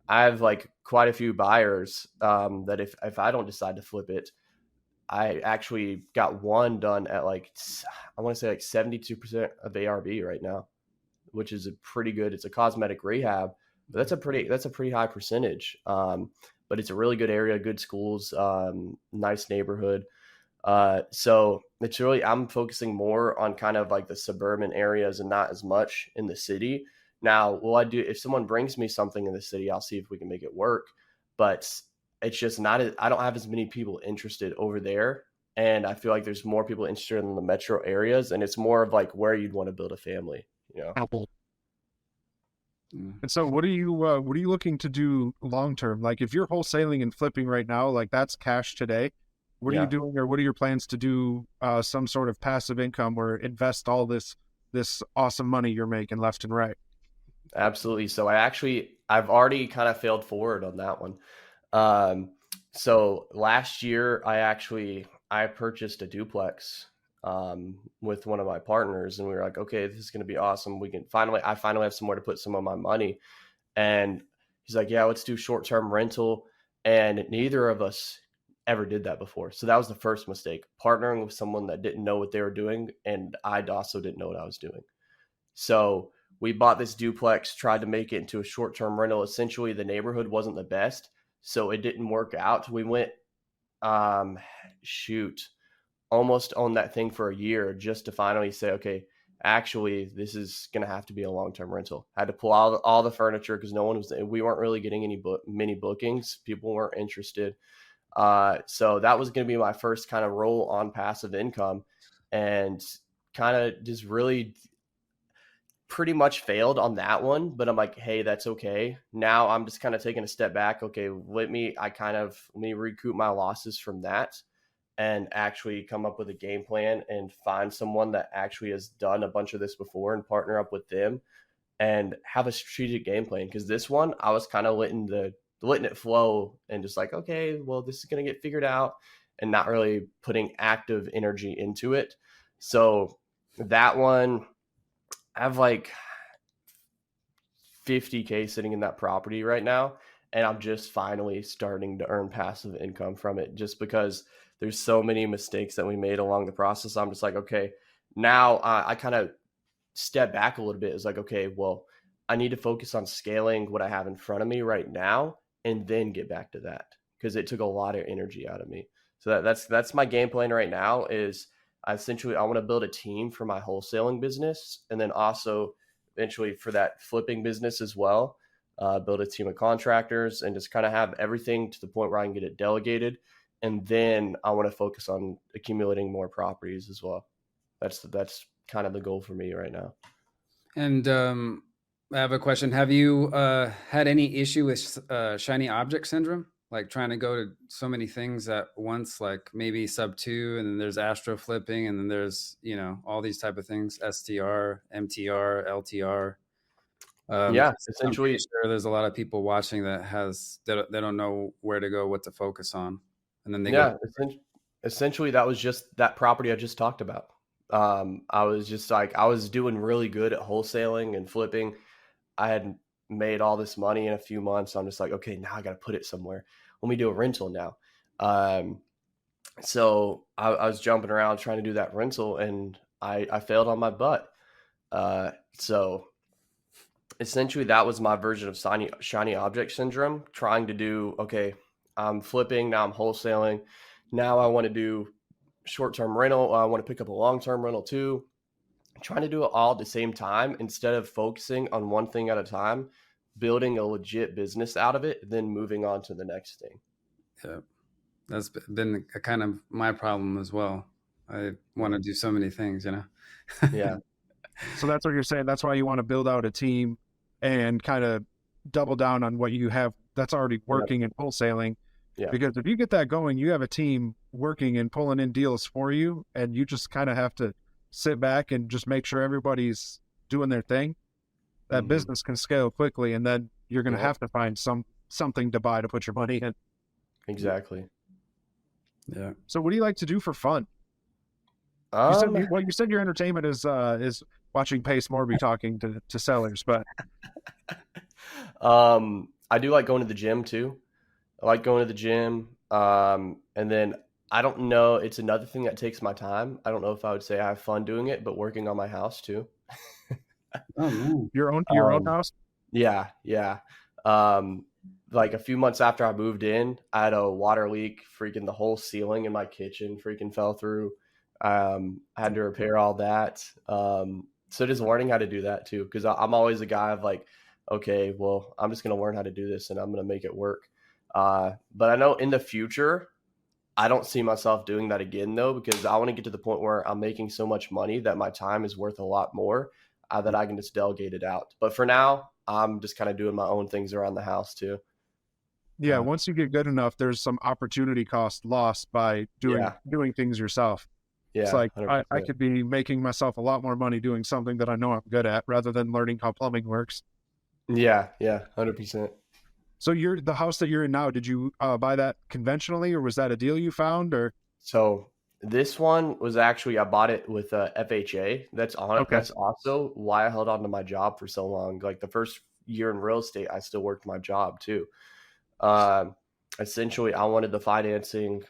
I have like quite a few buyers that if I don't decide to flip it, I actually got one done at I want to say like 72% of ARV right now, which is a pretty good. It's a cosmetic rehab, but that's a pretty high percentage. But it's a really good area, good schools, nice neighborhood. So it's really, I'm focusing more on kind of like the suburban areas and not as much in the city. Now, if someone brings me something in the city, I'll see if we can make it work, but it's just I don't have as many people interested over there. And I feel like there's more people interested in the metro areas, and it's more of like where you'd want to build a family, And so what are you looking to do long term? Like if you're wholesaling and flipping right now, like that's cash today. What are you doing, or what are your plans to do some sort of passive income or invest all this awesome money you're making left and right? Absolutely. So I've already kind of failed forward on that one. So last year I purchased a duplex with one of my partners, and we were like, okay, this is going to be awesome. I finally have somewhere to put some of my money. And he's like, yeah, let's do short-term rental. And neither of us ever did that before. So that was the first mistake, partnering with someone that didn't know what they were doing. And I also didn't know what I was doing. So we bought this duplex, tried to make it into a short-term rental. Essentially, the neighborhood wasn't the best, so it didn't work out. We went, almost owned that thing for a year just to finally say, okay, actually, this is going to have to be a long-term rental. I had to pull out all the furniture because we weren't really getting many bookings. People weren't interested. So that was going to be my first kind of roll on passive income, and kind of just really pretty much failed on that one, but I'm like, hey, that's okay. Now I'm just kind of taking a step back. Okay, let me recoup my losses from that and actually come up with a game plan and find someone that actually has done a bunch of this before and partner up with them and have a strategic game plan. Because this one, I was kind of letting it flow and just like, okay, well, this is going to get figured out, and not really putting active energy into it. So that one, I have like $50K sitting in that property right now, and I'm just finally starting to earn passive income from it just because there's so many mistakes that we made along the process. I'm just like, okay, now I kind of step back a little bit. It's like, okay, well, I need to focus on scaling what I have in front of me right now and then get back to that, because it took a lot of energy out of me. So that's my game plan right now is I want to build a team for my wholesaling business, and then also eventually for that flipping business as well, build a team of contractors and just kind of have everything to the point where I can get it delegated. And then I want to focus on accumulating more properties as well. That's kind of the goal for me right now. And I have a question. Have you had any issue with shiny object syndrome? Like trying to go to so many things at once, like maybe sub 2, and then there's astro flipping, and then there's, all these type of things, STR, MTR, LTR. Essentially, sure there's a lot of people watching that they don't know where to go, what to focus on. And then they go. Essentially that was just that property I just talked about. I was just like, I was doing really good at wholesaling and flipping. I had made all this money in a few months. I'm just like, okay, now I got to put it somewhere. Let me do a rental now. So I was jumping around trying to do that rental, and I failed on my butt. So essentially that was my version of shiny object syndrome, trying to do, okay, I'm flipping, now I'm wholesaling. Now I want to do short-term rental. I want to pick up a long-term rental too. Trying to do it all at the same time instead of focusing on one thing at a time, building a legit business out of it, then moving on to the next thing. Yeah, that's been a kind of my problem as well. I want to do so many things, Yeah. So that's what you're saying. That's why you want to build out a team and kind of double down on what you have that's already working in wholesaling. Yeah. Because if you get that going, you have a team working and pulling in deals for you, and you just kind of have to sit back and just make sure everybody's doing their thing. That business can scale quickly, and then you're going to have to find something to buy to put your money in. Exactly. Yeah. So what do you like to do for fun? You said your entertainment is watching Pace Morby talking to sellers, but I do like going to the gym too. I like going to the gym. And then I don't know, it's another thing that takes my time. I don't know if I would say I have fun doing it, but working on my house too. Oh man. Your own house? Yeah. Like a few months after I moved in, I had a water leak. Freaking the whole ceiling in my kitchen freaking fell through. I had to repair all that. So just learning how to do that too, because I'm always a guy of like, okay, well, I'm just going to learn how to do this and I'm going to make it work. But I know in the future, I don't see myself doing that again though, because I want to get to the point where I'm making so much money that my time is worth a lot more. that I can just delegate it out. But for now, I'm just kind of doing my own things around the house too. Yeah, once you get good enough, there's some opportunity cost lost by doing things yourself. Yeah, it's like I 100%. could be making myself a lot more money doing something that I know I'm good at rather than learning how plumbing works. Yeah, 100%. So the house that you're in now, did you buy that conventionally, or was that a deal you found? Or So this one was actually, I bought it with FHA. That's on it. Okay. That's also why I held on to my job for so long. Like the first year in real estate, I still worked my job too. Essentially, I wanted the financing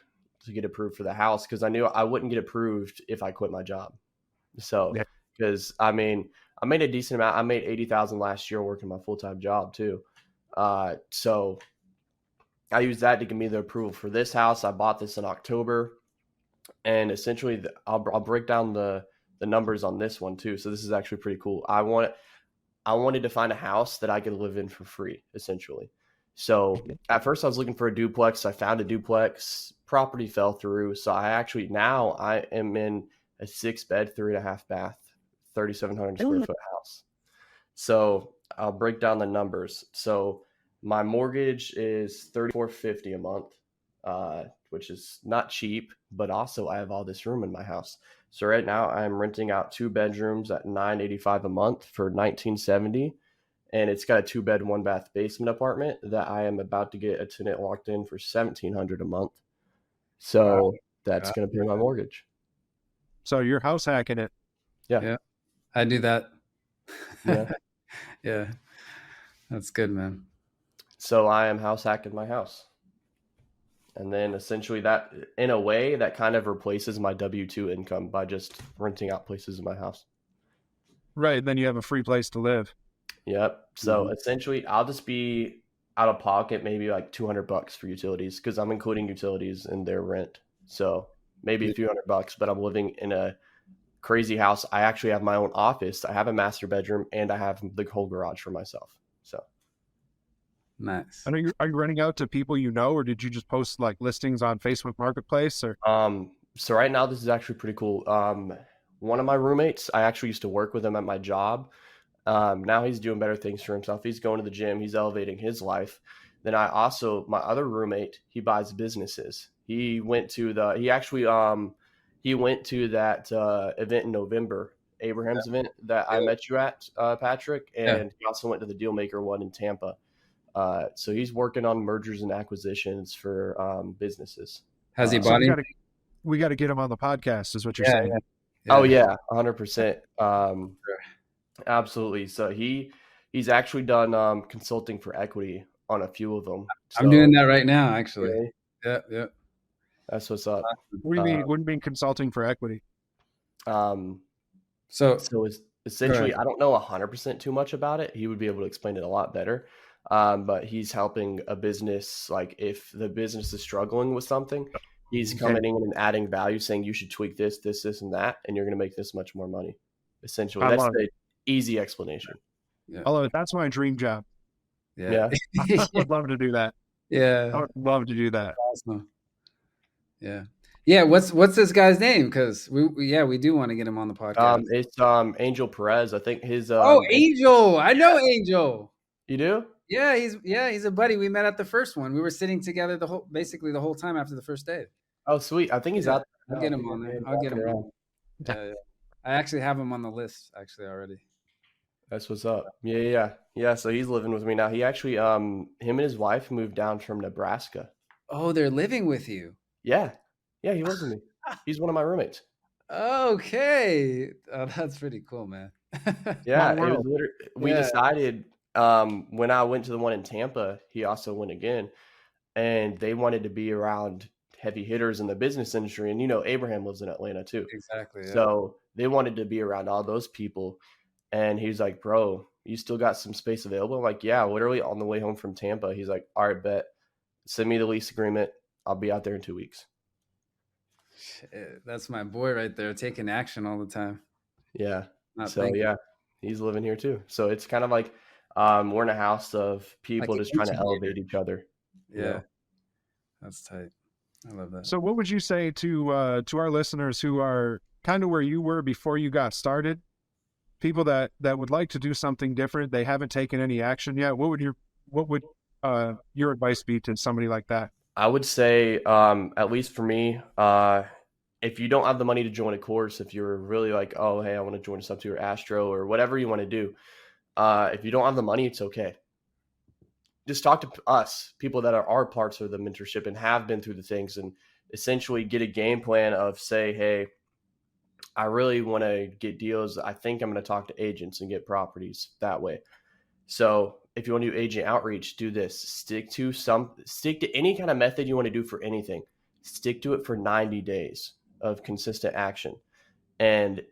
to get approved for the house because I knew I wouldn't get approved if I quit my job. So, because I mean, I made a decent amount. I made $80,000 last year working my full-time job too. So I used that to give me the approval for this house. I bought this in October, and essentially, I'll break down the numbers on this one too. So this is actually pretty cool. I wanted to find a house that I could live in for free, essentially. So at first I was looking for a duplex. I found a duplex. Property fell through. So now I am in a 6-bed, 3.5 bath, 3,700 square foot house. So I'll break down the numbers. So my mortgage is $3,450 a month, which is not cheap, but also I have all this room in my house. So right now I'm renting out 2 bedrooms at $985 a month for $1,970. And it's got a 2-bed, 1-bath basement apartment that I am about to get a tenant locked in for $1,700 a month. So that's going to pay my mortgage. So you're house hacking it. Yeah. I do that. Yeah. Yeah. That's good, man. So I am house hacking my house. And then essentially that, in a way, that kind of replaces my W-2 income by just renting out places in my house. Right. Then you have a free place to live. Yep. So essentially I'll just be out of pocket maybe like $200 for utilities because I'm including utilities in their rent. So maybe a few $100, but I'm living in a crazy house. I actually have my own office. I have a master bedroom and I have the whole garage for myself. So nice. And are you renting out to people you know, or did you just post like listings on Facebook Marketplace? Or so right now this is actually pretty cool. One of my roommates, I actually used to work with him at my job. Now he's doing better things for himself. He's going to the gym. He's elevating his life. Then my other roommate, he buys businesses. He went to that event in November, Abraham's event that I met you at, Patrick. And he also went to the Dealmaker one in Tampa. So he's working on mergers and acquisitions for businesses. Has he bought it? We got to get him on the podcast is what you're saying. Yeah. Oh yeah, 100%. Absolutely. So he's actually done consulting for equity on a few of them. So, I'm doing that right now, actually. Okay. Yeah. That's what's up. What do you mean consulting for equity? So essentially, I don't know 100% too much about it. He would be able to explain it a lot better. But he's helping a business, like if the business is struggling with something, he's coming in and adding value, saying you should tweak this, and that, and you're going to make this much more money. Essentially, that's the easy explanation. Yeah. Although that's my dream job. Yeah. I would love to do that. Yeah. I would love to do that. Awesome. Yeah. Yeah. What's this guy's name? Because we do want to get him on the podcast. It's Angel Perez. I think his Angel. I know Angel. You do? Yeah, he's a buddy. We met at the first one. We were sitting together the whole time after the first day. Oh, sweet. I think he's out there. I'll get him on there. I'll get him on. Yeah. I actually have him on the list already. That's what's up. Yeah. So he's living with me now. He actually, him and his wife moved down from Nebraska. Oh, they're living with you. Yeah. He lives with me. He's one of my roommates. Okay. Oh, that's pretty cool, man. Yeah. It was literally, we decided, when I went to the one in Tampa, he also went again, and they wanted to be around heavy hitters in the business industry. And, Abraham lives in Atlanta too. Exactly. Yeah. So they wanted to be around all those people. And he's like, bro, you still got some space available? I'm like, yeah, literally on the way home from Tampa. He's like, all right, bet. Send me the lease agreement. I'll be out there in 2 weeks. Shit, that's my boy right there, taking action all the time. Yeah. He's living here too. So it's kind of like we're in a house of people just trying to elevate each other. Yeah. That's tight. I love that. So what would you say to our listeners who are kind of where you were before you got started, people that would like to do something different, they haven't taken any action yet, what would your advice be to somebody like that? I would say, at least for me, if you don't have the money to join a course, if you're really like, oh, hey, I want to join a sub-2 or Astro or whatever you want to do, if you don't have the money, it's okay. Just talk to us, people that are parts of the mentorship and have been through the things, and essentially get a game plan of, say, hey, I really want to get deals. I think I'm going to talk to agents and get properties that way. So if you want to do agent outreach, do this. Stick to any kind of method you want to do for anything. Stick to it for 90 days of consistent action. And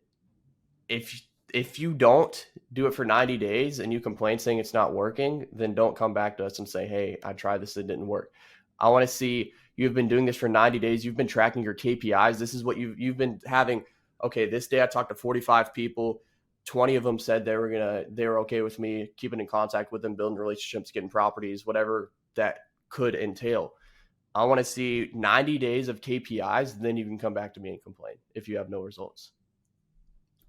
if you don't do it for 90 days and you complain saying it's not working, then don't come back to us and say, hey, I tried this, it didn't work. I want to see you've been doing this for 90 days. You've been tracking your KPIs. This is what you've been having. Okay, this day I talked to 45 people. 20 of them said they were okay with me keeping in contact with them, building relationships, getting properties, whatever that could entail. I want to see 90 days of KPIs, and then you can come back to me and complain if you have no results.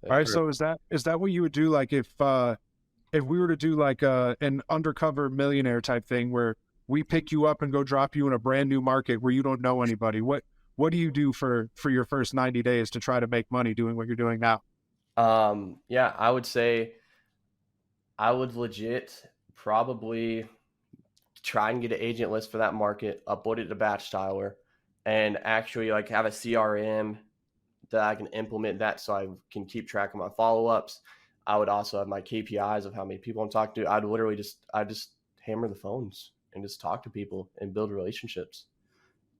All right. So is that what you would do? Like if we were to do like an undercover millionaire type thing where we pick you up and go drop you in a brand new market where you don't know anybody, what do you do for your first 90 days to try to make money doing what you're doing now? Yeah, I would say I would legit probably try and get an agent list for that market, upload it to Batch Tyler, and actually like have a CRM that I can implement that so I can keep track of my follow-ups. I would also have my KPIs of how many people I'm talking to. I'd just hammer the phones and just talk to people and build relationships.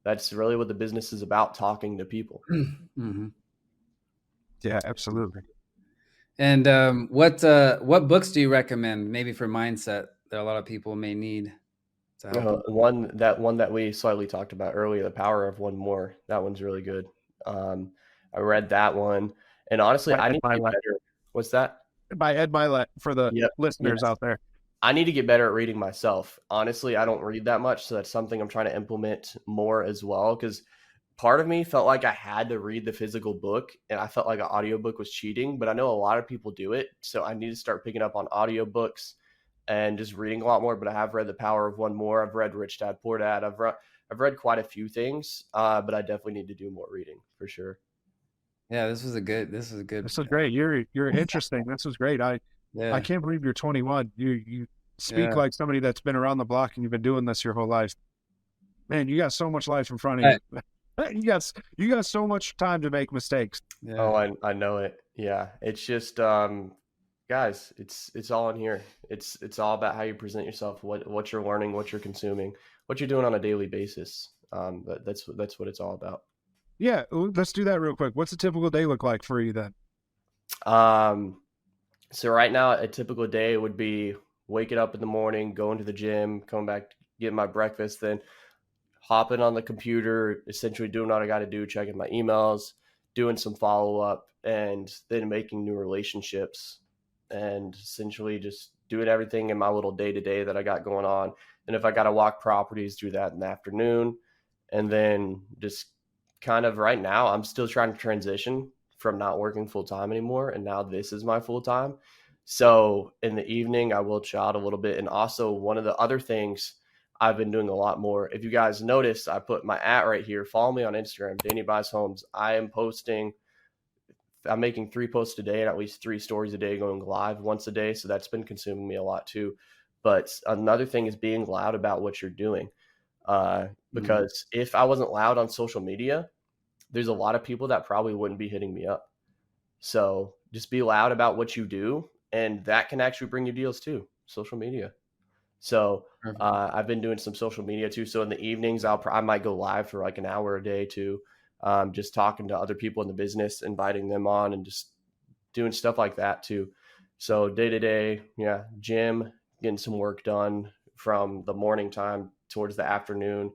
That's really what the business is about, talking to people. Mm-hmm. Yeah, absolutely. And what books do you recommend, maybe for mindset, that a lot of people may need to help them? One that we slightly talked about earlier, The Power of One More. That one's really good. I read that one, and honestly, I need to get better. What's that? By Ed Milet for the listeners out there. I need to get better at reading myself. Honestly, I don't read that much, so that's something I'm trying to implement more as well, because part of me felt like I had to read the physical book, and I felt like an audiobook was cheating, but I know a lot of people do it, so I need to start picking up on audiobooks and just reading a lot more. But I have read The Power of One More. I've read Rich Dad Poor Dad. I've read quite a few things, but I definitely need to do more reading for sure. Yeah, this was good. This was great. You're interesting. This was great. I can't believe you're 21. You speak like somebody that's been around the block and you've been doing this your whole life. Man, you got so much life in front of you. You got so much time to make mistakes. Yeah. Oh, I know it. Yeah, it's just guys, it's all in here. It's all about how you present yourself, what you're learning, what you're consuming, what you're doing on a daily basis. That's what it's all about. Yeah, let's do that real quick. What's a typical day look like for you then? So right now, a typical day would be waking up in the morning, going to the gym, coming back, getting my breakfast, then hopping on the computer, essentially doing what I got to do, checking my emails, doing some follow-up, and then making new relationships, and essentially just doing everything in my little day-to-day that I got going on. And if I got to walk properties, do that in the afternoon. And then just kind of right now, I'm still trying to transition from not working full-time anymore, and now this is my full-time. So in the evening, I will chill out a little bit. And also one of the other things I've been doing a lot more, if you guys noticed, I put my @ right here. Follow me on Instagram, Danny Buys Homes. I'm making 3 posts a day and at least 3 stories a day, going live once a day. So that's been consuming me a lot too. But another thing is being loud about what you're doing. Because if I wasn't loud on social media, there's a lot of people that probably wouldn't be hitting me up. So just be loud about what you do, and that can actually bring you deals too, social media. So I've been doing some social media too. So in the evenings, I might go live for like an hour a day too, just talking to other people in the business, inviting them on, and just doing stuff like that too. So day to day, gym, getting some work done from the morning time towards the afternoon,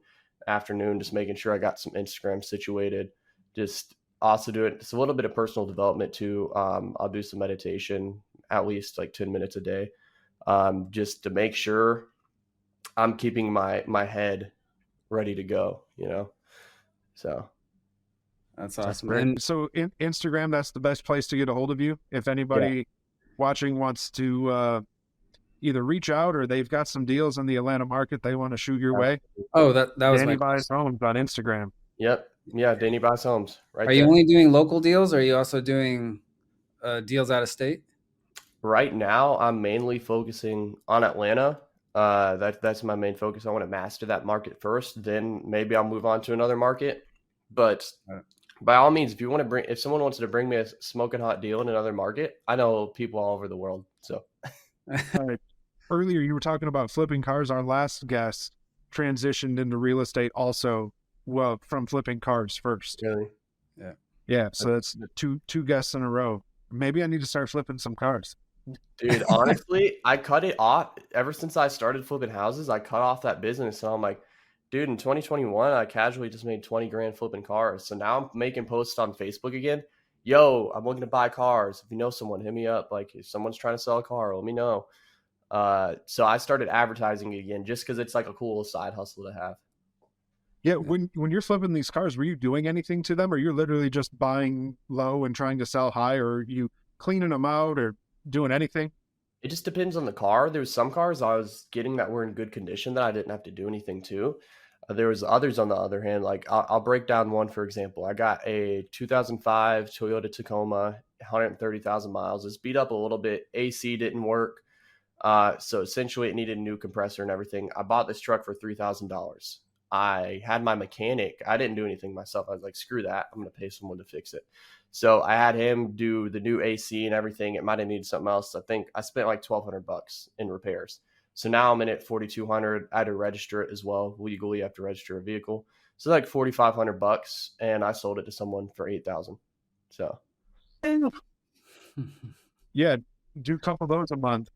just making sure I got some Instagram situated. Just also do it. It's a little bit of personal development too. I'll do some meditation, at least like 10 minutes a day, just to make sure I'm keeping my head ready to go, So that's awesome. And so Instagram, that's the best place to get a hold of you. If anybody watching wants to either reach out or they've got some deals in the Atlanta market they want to shoot your way, Oh, that was Danny my Buys question. Homes on Instagram. Yep. Yeah, Danny buys homes right Are you there. only doing local deals, or are you also doing deals out of state? Right now, I'm mainly focusing on Atlanta. That's my main focus. I want to master that market first, then maybe I'll move on to another market. But by all means, if someone wants to bring me a smoking hot deal in another market, I know people all over the world. So All right. Earlier, you were talking about flipping cars. Our last guest transitioned into real estate also, well, from flipping cars first. really, Yeah, so that's two guests in a row. Maybe I need to start flipping some cars. dude, honestly, I cut it off ever since I started flipping houses. I cut off that business, and I'm like, dude, in 2021, I casually just made 20 grand flipping cars. So now I'm making posts on Facebook again. Yo, I'm looking to buy cars. If you know someone, hit me up. Like, if someone's trying to sell a car, let me know. So I started advertising again just because it's like a cool side hustle to have. Yeah, when you're flipping these cars, were you doing anything to them, or you're literally just buying low and trying to sell high, or are you cleaning them out or doing anything? It just depends on the car. There was some cars I was getting that were in good condition that I didn't have to do anything to. There was others on the other hand, like I'll break down one, for example. I got a 2005 Toyota Tacoma, 130,000 miles. It's beat up a little bit. AC didn't work. So essentially it needed a new compressor and everything. I bought this truck for $3,000. I had my mechanic. I didn't do anything myself. I was like, screw that. I'm going to pay someone to fix it. So I had him do the new AC and everything. It might have needed something else. I think I spent like $1,200 in repairs. So now I'm in at $4,200. I had to register it as well. Legally, you have to register a vehicle. So like $4,500, and I sold it to someone for $8,000. So Yeah, do a couple of those a month.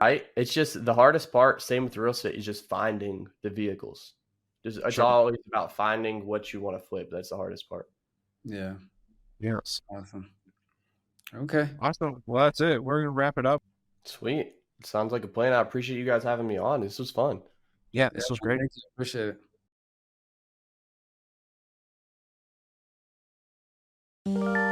it's just the hardest part. Same with real estate, is just finding the vehicles. It's Sure. always about finding what you want to flip. That's the hardest part. Yeah. Yes. Awesome. Okay. Awesome. Well, that's it. We're going to wrap it up. Sweet. Sounds like a plan. I appreciate you guys having me on. This was fun. Yeah, this was great. Thank you. Appreciate it.